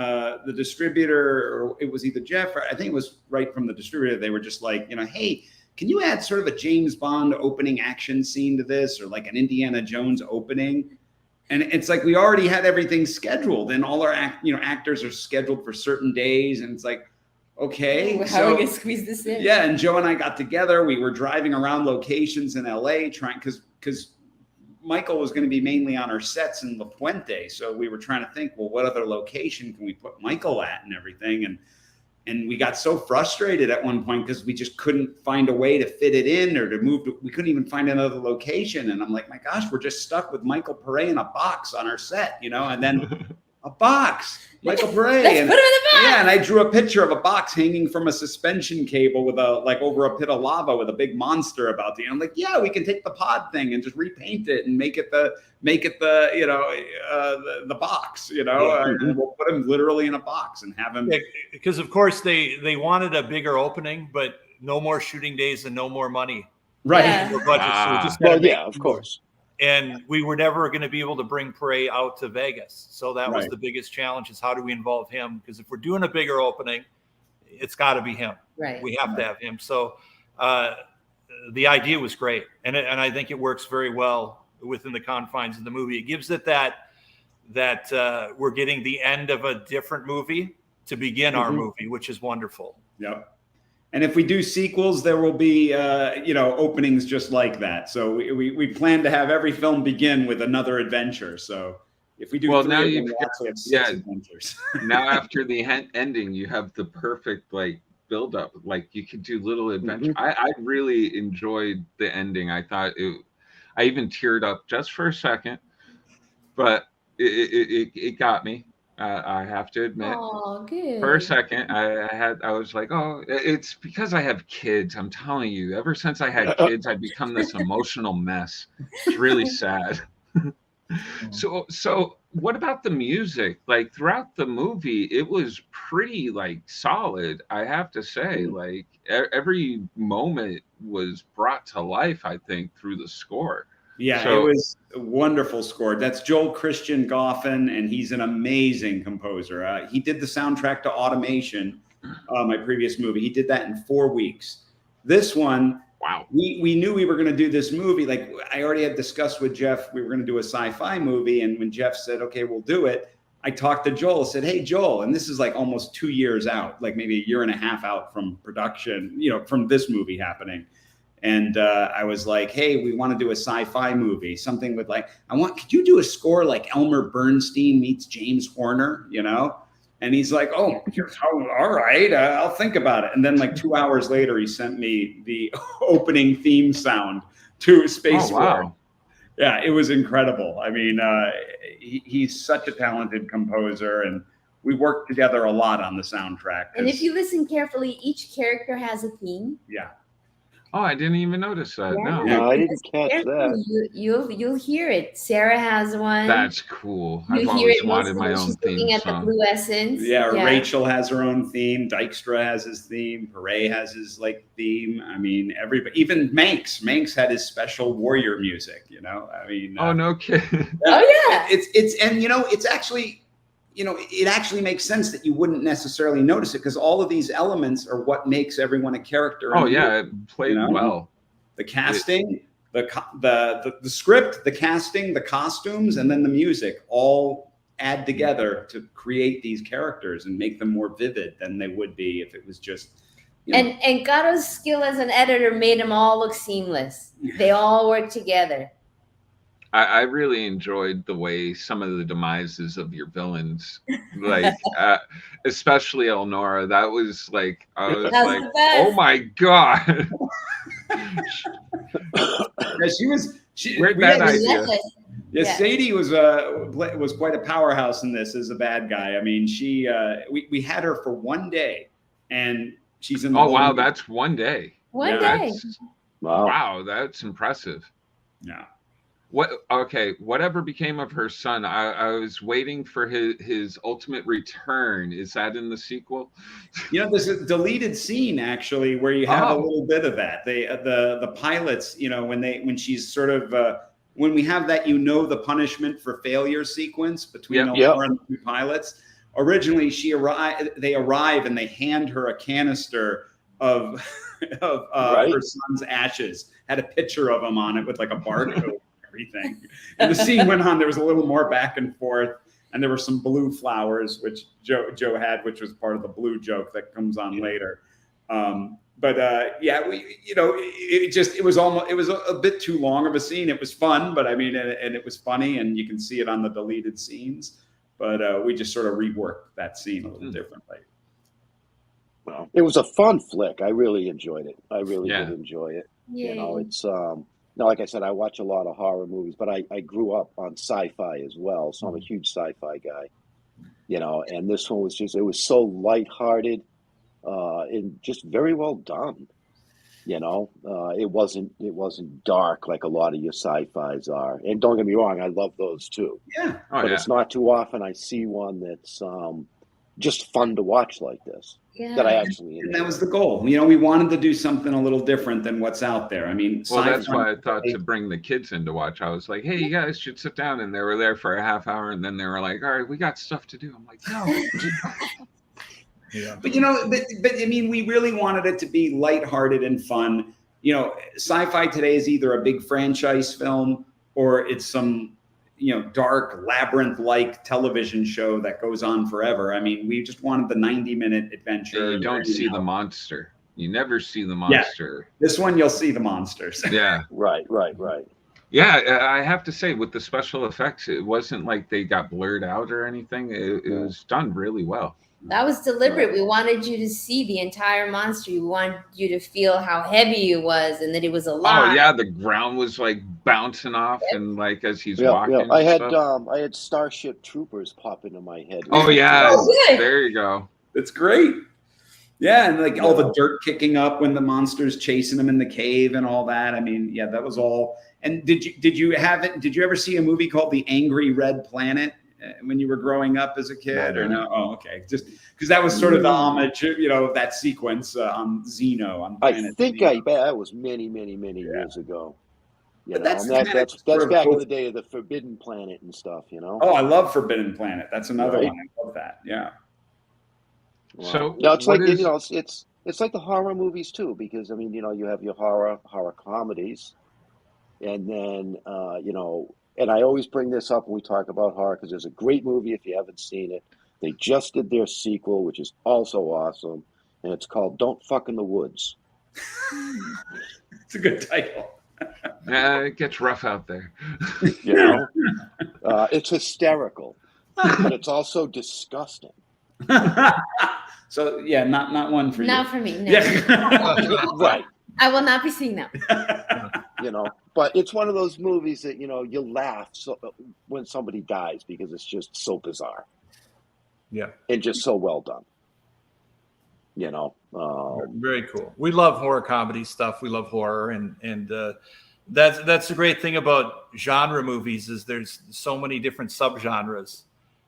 the distributor, or it was either Jeff, or I think it was right from the distributor, they were just like, hey, can you add sort of a James Bond opening action scene to this, or like an Indiana Jones opening? And it's like we already had everything scheduled, and all our actors are scheduled for certain days, and it's like, okay, how are we gonna squeeze this in? Yeah, and Joe and I got together. We were driving around locations in LA trying because Michael was going to be mainly on our sets in La Puente, so we were trying to think, well, what other location can we put Michael at and everything, and we got so frustrated at one point because we just couldn't find a way to fit it in or to move. We couldn't even find another location. And I'm like, my gosh, we're just stuck with Michael Pare in a box on our set, and then a box, Michael Pare. Let's put him in the box. Yeah, and I drew a picture of a box hanging from a suspension cable with over a pit of lava with a big monster about the. I'm like, yeah, we can take the pod thing and just repaint it and make it the box, and we'll put him literally in a box and have him. Because of course they wanted a bigger opening, but no more shooting days and no more money. Right. Yeah. Budget. Of course. And we were never going to be able to bring Pare out to Vegas. So that was the biggest challenge, is how do we involve him? Because if we're doing a bigger opening, it's got to be him. Right. We have to have him. So the idea was great. And I think it works very well within the confines of the movie. It gives it that we're getting the end of a different movie to begin our movie, which is wonderful. Yep. And if we do sequels, there will be, openings just like that. So we plan to have every film begin with another adventure. So if we do, now you've actually have 6 adventures. Now after the ending, you have the perfect build up. Like you could do little adventure. I really enjoyed the ending. I thought I even teared up just for a second, but it got me. I have to admit. Oh, good. For a second, I was like, oh, it's because I have kids. I'm telling you, ever since I had kids, I've become this emotional mess. It's really sad. So what about the music? Throughout the movie, it was pretty solid. I have to say, every moment was brought to life, I think, through the score. Yeah, it was a wonderful score. That's Joel Christian Goffin, and he's an amazing composer. He did the soundtrack to Automation, my previous movie. He did that in 4 weeks. This one, wow. We knew we were going to do this movie. I already had discussed with Jeff, we were going to do a sci-fi movie. And when Jeff said, okay, we'll do it, I talked to Joel, said, hey, Joel, and this is almost 2 years out, maybe a year and a half out from production, from this movie happening. And I was like, hey, we want to do a sci-fi movie, something with could you do a score like Elmer Bernstein meets James Horner, And he's like, oh, all right, I'll think about it. And then 2 hours later, he sent me the opening theme sound to Spacewars. Oh, wow. Yeah, it was incredible. I mean, he's such a talented composer, and we worked together a lot on the soundtrack. And if you listen carefully, each character has a theme. Yeah. Oh, I didn't even notice that. Yeah. No, I didn't catch that. You'll hear it. Sarah has one. That's cool. You I've hear always it wanted my when own she's theme looking at song. the blue essence. Yeah, Rachel has her own theme. Dykstra has his theme. Pare has his theme. I mean, everybody, even Manx had his special warrior music. I mean. Oh, no kidding. Oh yeah. It's actually. It actually makes sense that you wouldn't necessarily notice it because all of these elements are what makes everyone a character. Oh yeah, it played well. The casting, the script, the casting, the costumes, and then the music all add together to create these characters and make them more vivid than they would be if it was just. And Garo's skill as an editor made them all look seamless. They all work together. I really enjoyed the way some of the demises of your villains, like especially Elnora. That was like, I was That's like, the best. oh my god. Yeah, Where'd we that had- idea? Yeah, Yeah. Sadie was quite a powerhouse in this as a bad guy. I mean, we had her for one day, and she's in the Oh whole wow, movie. that's one day. One Yeah. day. Wow, that's impressive. Yeah. Whatever became of her son? I was waiting for his ultimate return. Is that in the sequel? There's a deleted scene actually where you have a little bit of that. The pilots, when she's sort of when we have that, the punishment for failure sequence between Elnora and the two pilots. Originally, they arrive and they hand her a canister of her son's ashes. Had a picture of him on it with like a barcode. Everything. And the scene went on. There was a little more back and forth, and there were some blue flowers, which Joe had, which was part of the blue joke that comes on later. It was a bit too long of a scene. It was fun, but I mean, and it was funny, and you can see it on the deleted scenes. But we just sort of reworked that scene a little differently. Well, it was a fun flick. I really enjoyed it. I really did enjoy it. Yay. It's now, like I said, I watch a lot of horror movies, but I grew up on sci-fi as well, so I'm a huge sci-fi guy. And this one was it was so lighthearted, and just very well done. It wasn't dark like a lot of your sci-fis are. And don't get me wrong, I love those too. Yeah. But it's not too often I see one that's just fun to watch like this. Yeah. That I actually enjoy. And that was the goal. We wanted to do something a little different than what's out there. I mean, well, that's why I thought to bring the kids in to watch. I was like, hey, you guys should sit down. And they were there for a half hour. And then they were like, all right, we got stuff to do. I'm like, no. Yeah. But I mean, we really wanted it to be lighthearted and fun. Sci-fi today is either a big franchise film or it's some dark labyrinth-like television show that goes on forever. I mean, we just wanted the 90-minute adventure. You don't see the monster. You never see the monster. Yeah. This one, you'll see the monsters. Yeah. Right. Yeah, I have to say, with the special effects, it wasn't like they got blurred out or anything. It was done really well. That was deliberate. We wanted you to see the entire monster. We wanted you to feel how heavy it was and that it was alive. Oh yeah, the ground was like bouncing off and like as he's walking. Yeah. I had Starship Troopers pop into my head. Oh yeah, good. There you go. It's great. Yeah, and like all the dirt kicking up when the monster's chasing him in the cave and all that. I mean, yeah, that was all. And did you ever see a movie called The Angry Red Planet when you were growing up as a kid, or no? Oh, okay. Just because that was sort of the homage, that sequence on Xeno. I think that was many years ago. That's back in the day of the Forbidden Planet and stuff. Oh, I love Forbidden Planet. That's another one. I love that. Yeah. Wow. So it's like it's like the horror movies too, because I mean, you have your horror comedies, and then and I always bring this up when we talk about horror because there's a great movie if you haven't seen it. They just did their sequel, which is also awesome, and it's called Don't Fuck in the Woods. It's a good title. It gets rough out there. It's hysterical, but it's also disgusting. So yeah, not one for you. Not for me. No. Yeah. Right. I will not be seeing that. But it's one of those movies that you'll laugh when somebody dies because it's just so bizarre. Yeah. And just so well done. Very cool. We love horror comedy stuff. We love horror, and that's the great thing about genre movies is there's so many different subgenres.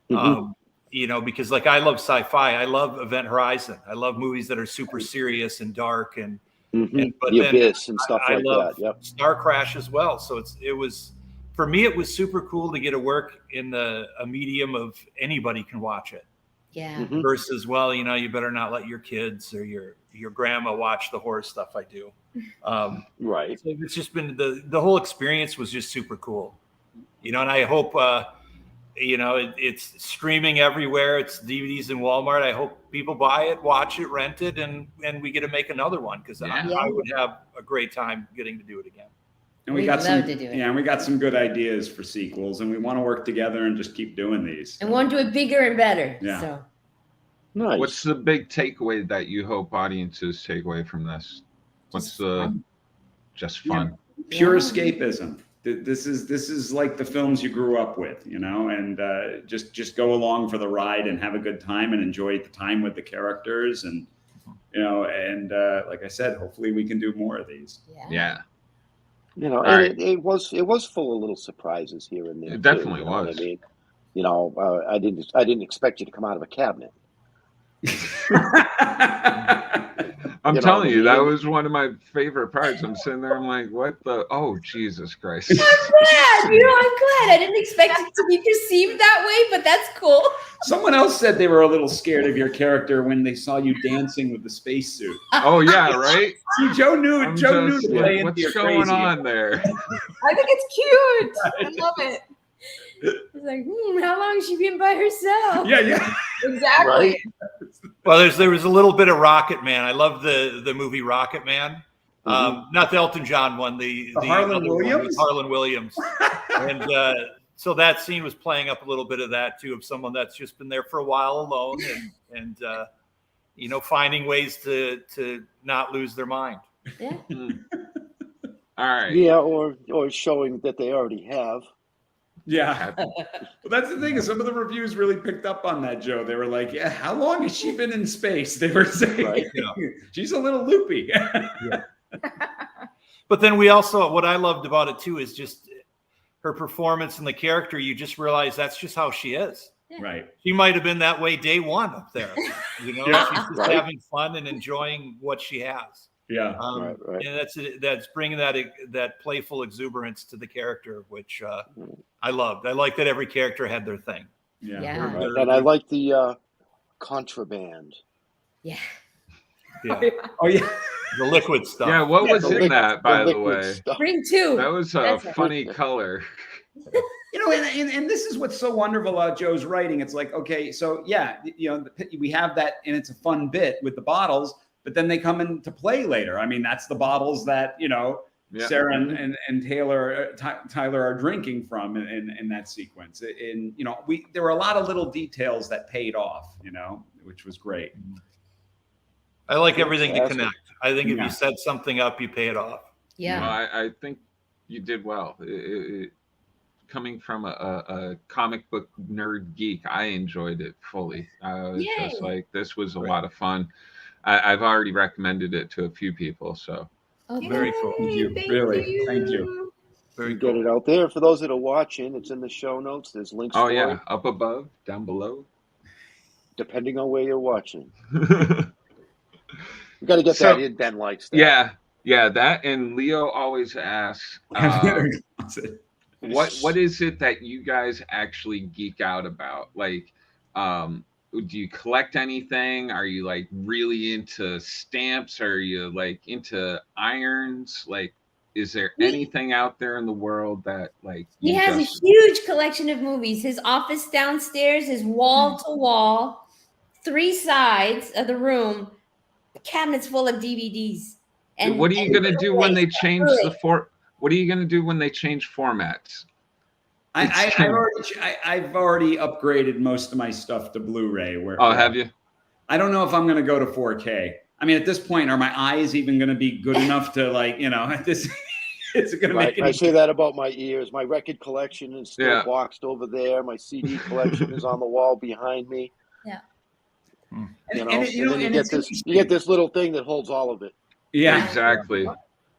Mm-hmm. Because like I love sci-fi. I love Event Horizon. I love movies that are super serious and dark and but the then Abyss and stuff I like love that. Yep. Star Crash as well. So it was for me. It was super cool to get to work in a medium of anybody can watch it. Yeah. Mm-hmm. Versus, you better not let your kids or your grandma watch the horror stuff I do. Right. So it's just been the whole experience was just super cool. And I hope it's streaming everywhere. It's DVDs in Walmart. I hope people buy it, watch it, rent it, and we get to make another one because I would have a great time getting to do it again. And we We'd got some, love to do it. yeah, and we got some good ideas for sequels, and we want to work together and just keep doing these. And want to do it bigger and better. Yeah. So Nice. What's the big takeaway that you hope audiences take away from this? What's just fun? Pure escapism. This is like the films you grew up with, you know, and just go along for the ride and have a good time and enjoy the time with the characters, and you know, and like I said, hopefully we can do more of these. Yeah. You know, All and right. it was full of little surprises here and there. It too, definitely you know what was. I mean, you know, I didn't expect you to come out of a cabinet. I'm You know telling what I you, that mean? was one of my favorite parts. I'm sitting there, I'm like, what the? Oh, Jesus Christ. I'm glad. You know, I'm glad. I didn't expect it to be perceived that way, but that's cool. Someone else said they were a little scared of your character when they saw you dancing with the spacesuit. Oh, yeah, right? See, Joe knew I'm to just play like, into what's your going crazy. on there? I think it's cute. I love it. It's like, how long has she been by herself? Yeah. Exactly. Right? Well, there was a little bit of Rocket Man. I love the movie Rocket Man. Not the Elton John one, the Harlan other one with Williams? Harlan Williams. And so that scene was playing up a little bit of that too, of someone that's just been there for a while alone and you know, finding ways to not lose their mind. Yeah. All right. Yeah, or showing that they already have. Yeah. Well, that's the thing, is some of the reviews really picked up on that, Joe. They were like, yeah, how long has she been in space? They were saying, Right. she's a little loopy. But then we also, what I loved about it too, is just her performance and the character. You just realize that's just how she is. Right. She might have been that way day one up there. You know, Yeah. she's just Right. having fun and enjoying what she has. Yeah. Right. And that's bringing that playful exuberance to the character, which I loved. I like that every character had their thing. Yeah. Right. And I like the contraband. Yeah. Yeah. Oh, yeah. The liquid stuff. Yeah, what was the in that, by the liquid way? stuff. Bring two. That was a That's it. funny color. You know, and this is what's so wonderful about Joe's writing. It's like, okay, so yeah, you know, we have that, and it's a fun bit with the bottles, but then they come into play later. I mean, that's the bottles that, you know, Yeah. Sarah and Tyler are drinking from in that sequence. And, you know, there were a lot of little details that paid off, you know, which was great. I like everything to Fantastic. connect. I think if Yeah. you set something up, you pay it off. Yeah. No, I think you did well. Coming from a comic book nerd geek, I enjoyed it fully. I was Yay. just like, this was a lot of fun. I've already recommended it to a few people, so Oh, Very cool. Thank you. Really. Thank you. Very You get it out there. For those that are watching, it's in the show notes. There's links oh for yeah, it, up above, down below. depending on where you're watching. You got to get that in. Ben likes that. Yeah, that. And Leo always asks, what is it that you guys actually geek out about? Like, do you collect anything? Are you like really into stamps? Are you like into irons? Like, is there anything out there in the world that like He you has just- a huge collection of movies. His office downstairs is wall to wall, 3 sides of the room, cabinets full of DVDs. And what are you gonna do when they change Good. the What are you gonna do when they change formats? I've already upgraded most of my stuff to Blu-ray. Oh, have you? I don't know if I'm going to go to 4K. I mean, at this point, are my eyes even going to be good enough to, like, you know, this? Is it going to make I any say that about my ears. My record collection is still Yeah. boxed over there. My CD collection is on the wall behind me. Yeah. You know, and then you it's get this little thing that holds all of it. Yeah, Exactly.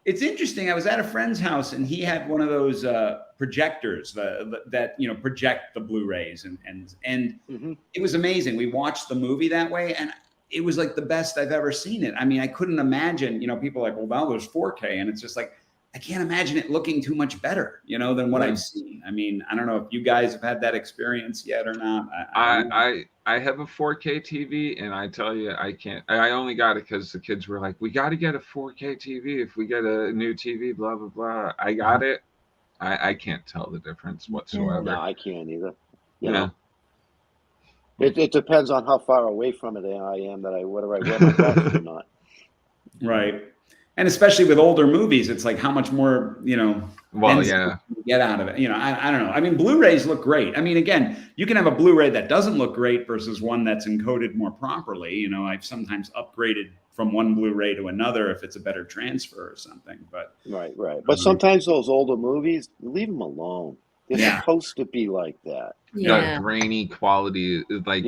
It's interesting. I was at a friend's house and he had one of those projectors that you know project the Blu-rays and it was amazing. We watched the movie that way and it was like the best I've ever seen it. I mean, I couldn't imagine. You know, people are like, well, now there's 4K, and it's just like I can't imagine it looking too much better, you know, than what I've seen. I mean, I don't know if you guys have had that experience yet or not. I have a 4K TV, and I tell you, I can't. I only got it because the kids were like, "We got to get a 4K TV if we get a new TV." Blah blah blah. I got it. I can't tell the difference whatsoever. No, I can't either. You Yeah. know, it depends on how far away from it I am. Whether I wear my glasses or not. Right. And especially with older movies, it's like how much more, Well, yeah, get out of it. I don't know. I mean, Blu-rays look great. I mean, again, you can have a Blu-ray that doesn't look great versus one that's encoded more properly. I've sometimes upgraded from one Blu-ray to another if it's a better transfer or something. But right. But sometimes those older movies, leave them alone. They're supposed to be like that. The grainy quality, like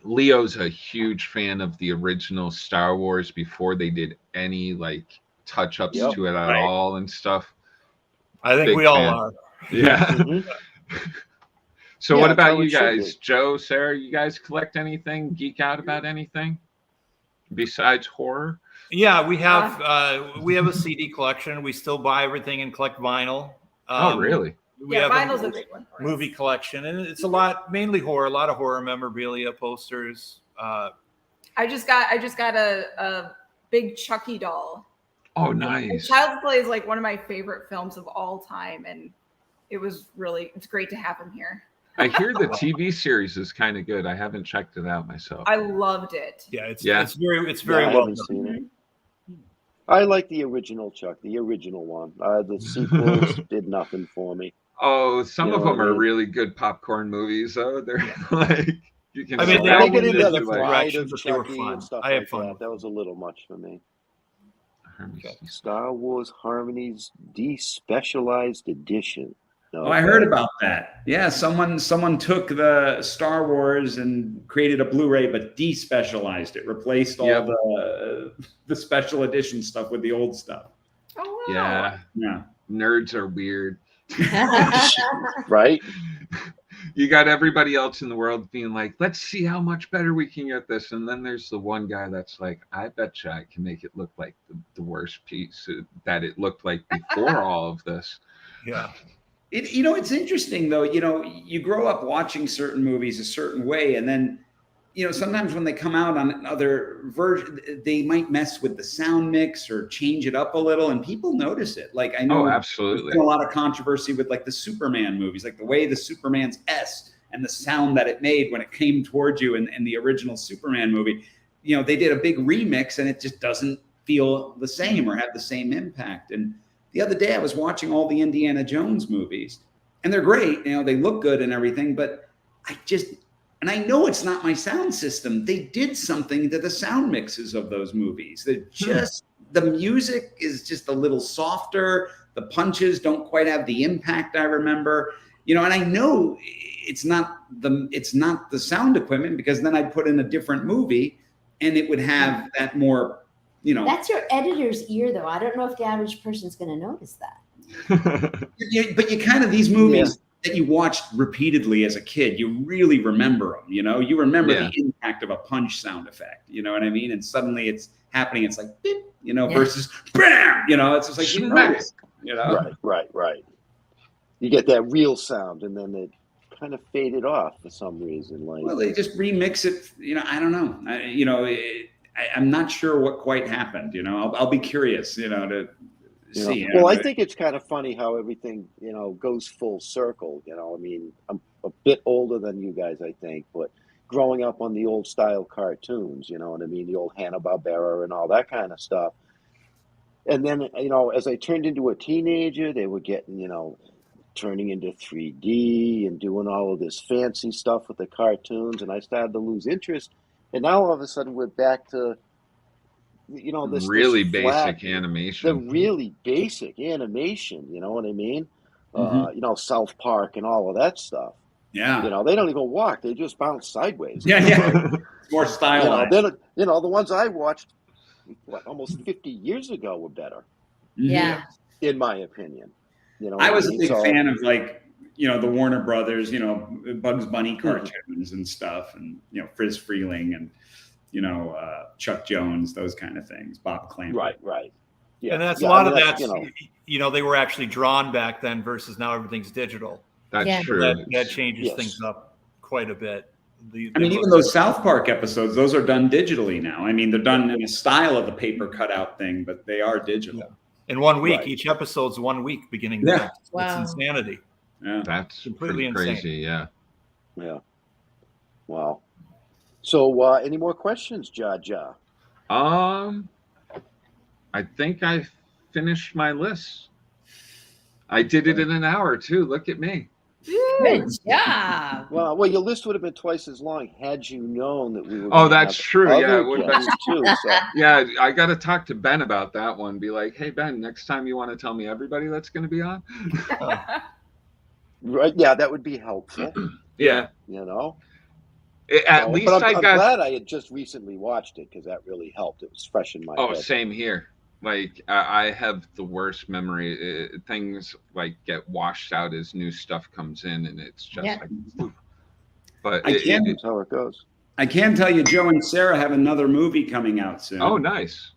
Leo's a huge fan of the original Star Wars before they did any like touch-ups to it at all and stuff. I think we all are. Yeah. So what about you guys? Joe, Sarah, you guys collect anything? Geek out about anything besides horror? Yeah, we have a CD collection. We still buy everything and collect vinyl. Oh, really? We have vinyl's a big one. Movie collection, and it's mainly horror. A lot of horror memorabilia, posters. I just got a big Chucky doll. Oh, nice. Child's Play is like one of my favorite films of all time, and it's great to have him here. I hear the TV series is kind of good. I haven't checked it out myself. I loved it. Yeah, it's very well done. I like the original Chuck, the original one. The sequels did nothing for me. Oh, some of them are really good popcorn movies, though. They're like you can. I mean, they get into the pride of Chucky and stuff like that. That was a little much for me. Star Wars Harmonies Despecialized Edition. No, I heard about that. Yeah, someone took the Star Wars and created a Blu-ray, but despecialized it, replaced all the special edition stuff with the old stuff. Oh wow. Yeah. Nerds are weird. Right? You got everybody else in the world being like, let's see how much better we can get this. And then there's the one guy that's like, I bet you I can make it look like the worst piece that it looked like before all of this. Yeah. It's interesting though, you grow up watching certain movies a certain way, and then, sometimes when they come out on another version, they might mess with the sound mix or change it up a little, and people notice it. Like I know absolutely. There's been a lot of controversy with like the Superman movies, like the way the Superman's S and the sound that it made when it came towards you in the original Superman movie. They did a big remix and it just doesn't feel the same or have the same impact. And the other day I was watching all the Indiana Jones movies, and they're great. They look good and everything, but and I know it's not my sound system. They did something to the sound mixes of those movies. The music is just a little softer. The punches don't quite have the impact I remember. And I know it's not the sound equipment, because then I'd put in a different movie and it would have that more. That's your editor's ear, though. I don't know if the average person's going to notice that. But you kind of, these movies that you watched repeatedly as a kid, you really remember them. You remember the impact of a punch sound effect. You know what I mean? And suddenly it's happening. It's like, beep, versus bam. It's just like Right. You get that real sound, and then it kind of faded off for some reason. Well, they just remix it. I don't know. I'm not sure what quite happened. I'll be curious. To see. Well, I think it's kind of funny how everything goes full circle. I mean, I'm a bit older than you guys, I think, but growing up on the old style cartoons, you know what I mean, the old Hanna-Barbera and all that kind of stuff. And then as I turned into a teenager, they were getting turning into 3D and doing all of this fancy stuff with the cartoons, and I started to lose interest. And now all of a sudden we're back to, this really this flat, basic animation. The really basic animation, you know what I mean? South Park and all of that stuff. Yeah. They don't even walk; they just bounce sideways. Yeah. It's more stylized. The ones I watched, almost 50 years ago were better. Yeah. In my opinion. I was a big fan of the Warner Brothers, Bugs Bunny cartoons and stuff, and Friz Freleng and Chuck Jones, those kind of things. Bob Clamp. Right. Yeah. And that's a lot of that. They were actually drawn back then versus now everything's digital. That's true. That changes things up quite a bit. Even those South Park episodes, those are done digitally now. I mean, they're done in a style of the paper cutout thing, but they are digital. Yeah. In 1 week, each episode's 1 week beginning. Yeah. Wow. It's insanity. Yeah. That's completely pretty insane. crazy. Yeah. Yeah. Wow. So, any more questions, Jaja? I think I finished my list. I did it in an hour too. Look at me. Good job. Well, your list would have been twice as long had you known that we were. Oh, gonna that's have true. Yeah, other it would guests too. So yeah, I got to talk to Ben about that one. Be like, hey Ben, next time you want to tell me everybody that's going to be on. right, yeah, that would be helpful. Yeah, You know. At least but I'm I got. glad I had just recently watched it because that really helped. It was fresh in my head. Oh, same here. Like I have the worst memory. Things like get washed out as new stuff comes in, and it's just like. Oof. But that's how it goes. I can tell you, Joe and Sarah have another movie coming out soon. Oh, nice.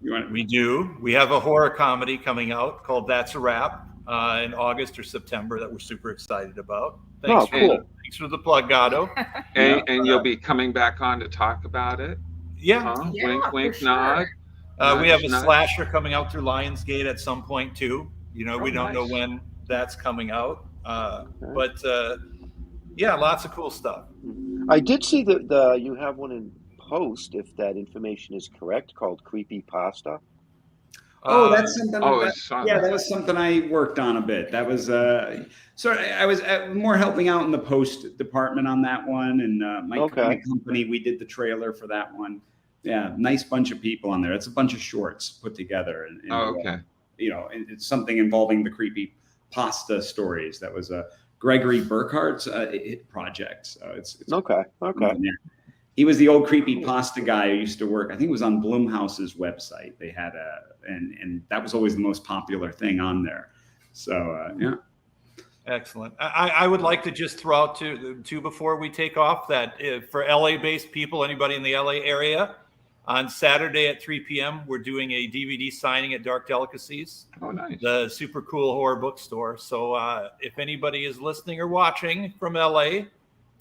We do. We have a horror comedy coming out called That's a Wrap in August or September that we're super excited about. Thanks Thanks for the plug, Garo. And you'll be coming back on to talk about it. Yeah. Wink, wink, nod. We have a slasher coming out through Lionsgate at some point too. We don't know when that's coming out, but yeah, lots of cool stuff. I did see that you have one in post, if that information is correct, called Creepy Pasta. Oh, that's something. That was something I worked on a bit. That was I was more helping out in the post department on that one, and my company, we did the trailer for that one. Yeah, nice bunch of people on there. It's a bunch of shorts put together, and it's something involving the creepy pasta stories. That was Gregory Burkhardt's project. So it's okay. He was the old creepy pasta guy who used to work. I think it was on Blumhouse's website. They had and that was always the most popular thing on there. So yeah. Excellent. I would like to just throw out two before we take off that for LA-based people, anybody in the LA area, on Saturday at 3 p.m., we're doing a DVD signing at Dark Delicacies. Oh, nice. The super cool horror bookstore. So if anybody is listening or watching from LA,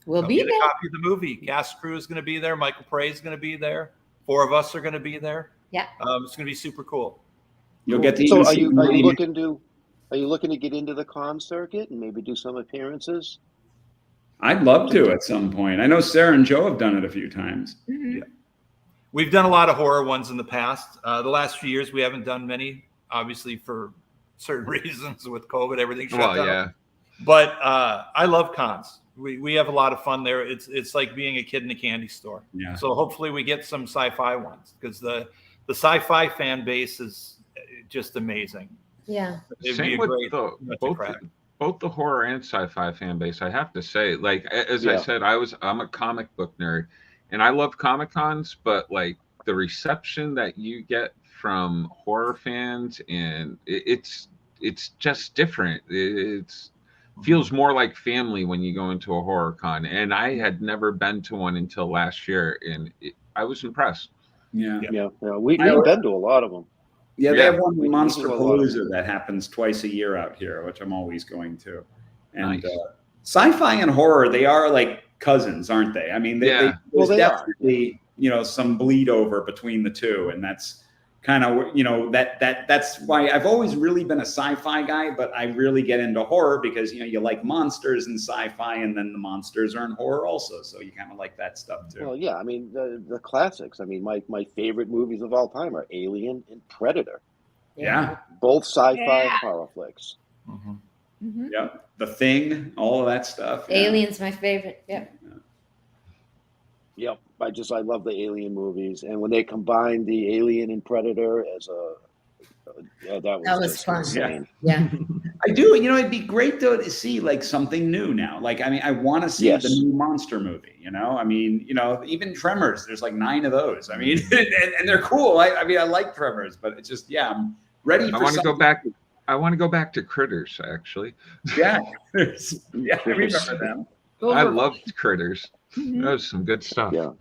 we'll be there. Get a copy of the movie. Cast crew is going to be there. Michael Prey is going to be there. 4 of us are going to be there. Yeah. It's going to be super cool. You'll get to. So are you looking to get into the con circuit and maybe do some appearances? I'd love to at some point. I know Sarah and Joe have done it a few times. Mm-hmm. Yeah. We've done a lot of horror ones in the past. The last few years, we haven't done many, obviously for certain reasons with COVID, everything shut down. Yeah. But I love cons. We have a lot of fun there. It's like being a kid in a candy store. Yeah. So hopefully we get some sci-fi ones because the sci-fi fan base is just amazing. Yeah. Same with both the horror and sci-fi fan base. I have to say, like as I said, I'm a comic book nerd, and I love Comic Cons, but like the reception that you get from horror fans, and it's just different. It's feels more like family when you go into a horror con, and I had never been to one until last year, and I was impressed. Yeah. We've been to a lot of them. Yeah, they have one Monster Palooza that happens twice a year out here, which I'm always going to. And sci-fi and horror, they are like cousins, aren't they? I mean, there's definitely some bleed over between the two, and that's kind of that's why I've always really been a sci-fi guy, but I really get into horror because you like monsters in sci-fi, and then the monsters are in horror also, so you kind of like that stuff too. Well, yeah, I mean the classics. I mean, my favorite movies of all time are Alien and Predator. Yeah, both sci-fi horror flicks. Mm-hmm. Mm-hmm. Yeah, The Thing, all of that stuff. Alien's my favorite. Yep. Yep, I love the Alien movies, and when they combined the Alien and Predator as that was fun. Insane. Yeah. I do. It'd be great though to see like something new now. Like, I mean, I want to see the new monster movie. I mean, even Tremors. There's like 9 of those. I mean, and they're cool. I mean, I like Tremors, but it's just I'm ready. I want to go back. I want to go back to Critters, actually. Yeah, yeah, I remember them. I loved Critters. That was some good stuff. Yeah,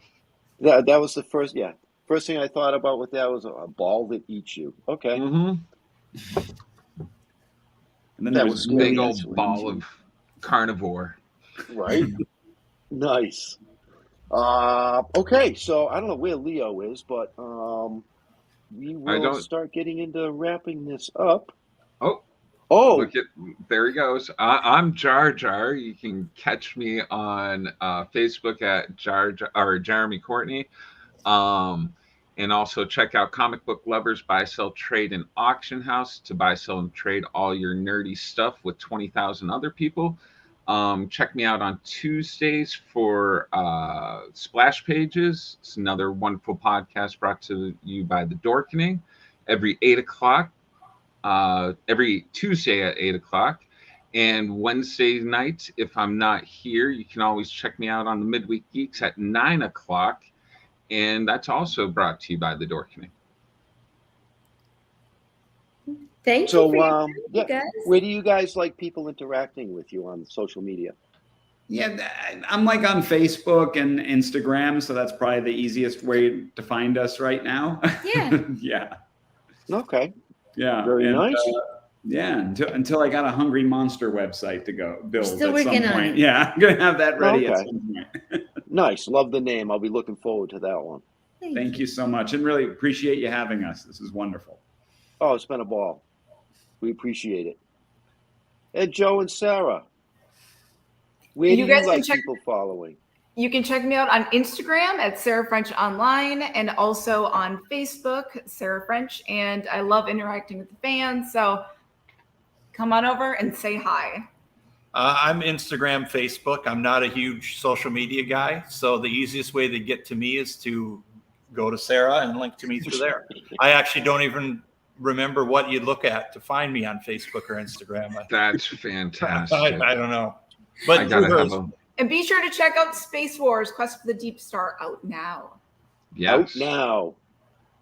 that was the first. Yeah, first thing I thought about with that was a ball that eats you. Okay. Mm-hmm. And then that was a big old ball of carnivore. Right. Nice. Okay, so I don't know where Leo is, but we will start getting into wrapping this up. Oh, look there he goes. I'm Jar Jar. You can catch me on Facebook at Jeremy Courtney. And And also check out Comic Book Lovers Buy, Sell, Trade, and Auction House to buy, sell, and trade all your nerdy stuff with 20,000 other people. Check me out on Tuesdays for Splash Pages. It's another wonderful podcast brought to you by the Dorkening every 8 o'clock, every Tuesday at 8 o'clock. And Wednesday night, if I'm not here, you can always check me out on the Midweek Geeks at 9 o'clock. And that's also brought to you by the Dorkening. Thank So, you for your time, yeah, guys. where do you guys like people interacting with you on social media? Yeah, I'm like on Facebook and Instagram, so that's probably the easiest way to find us right now. Yeah. Yeah. Okay. Yeah. Very nice. Yeah, until I got a Hungry Monster website to go build Still at some working on point. it. Yeah, I'm gonna have that ready at Okay. some point. Nice. Love the name. I'll be looking forward to that one. Thank you so much, and really appreciate you having us. This is wonderful. Oh, it's been a ball. We appreciate it. And Joe and Sarah, where do You you guys can like check- people following? You can check me out on Instagram at Sarah French Online and also on Facebook, Sarah French. And I love interacting with the fans. So come on over and say hi. I'm Instagram, Facebook. I'm not a huge social media guy. So the easiest way to get to me is to go to Sarah and link to me through there. I actually don't even remember what you look at to find me on Facebook or Instagram. That's fantastic. I don't know. I But gotta through have hers. a And be sure to check out Spacewars Quest for the Deepstar out now. yes. Out now.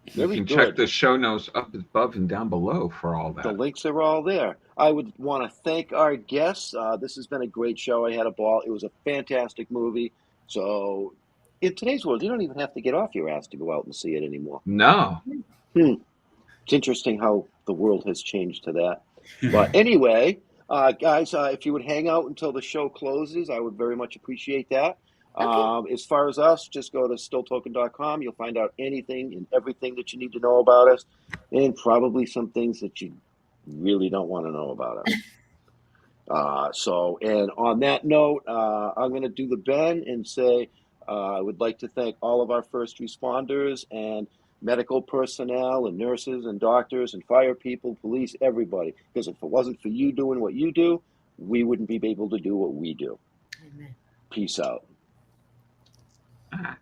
You Very can good. check the show notes up above and down below for all The that. links are all there. I would want to thank our guests. This has been a great show. I had a ball. It was a fantastic movie. So in today's world, you don't even have to get off your ass to go out and see it anymore. No. It's interesting how the world has changed to that. But anyway, guys, if you would hang out until the show closes, I would very much appreciate that. As far as us, just go to stilltoking.com. You'll find out anything and everything that you need to know about us, and probably some things that you really don't want to know about us. And on that note, I'm going to do the Ben and say I would like to thank all of our first responders and medical personnel and nurses and doctors and fire people, police, everybody. Because if it wasn't for you doing what you do, we wouldn't be able to do what we do. Amen. Peace out. Ah.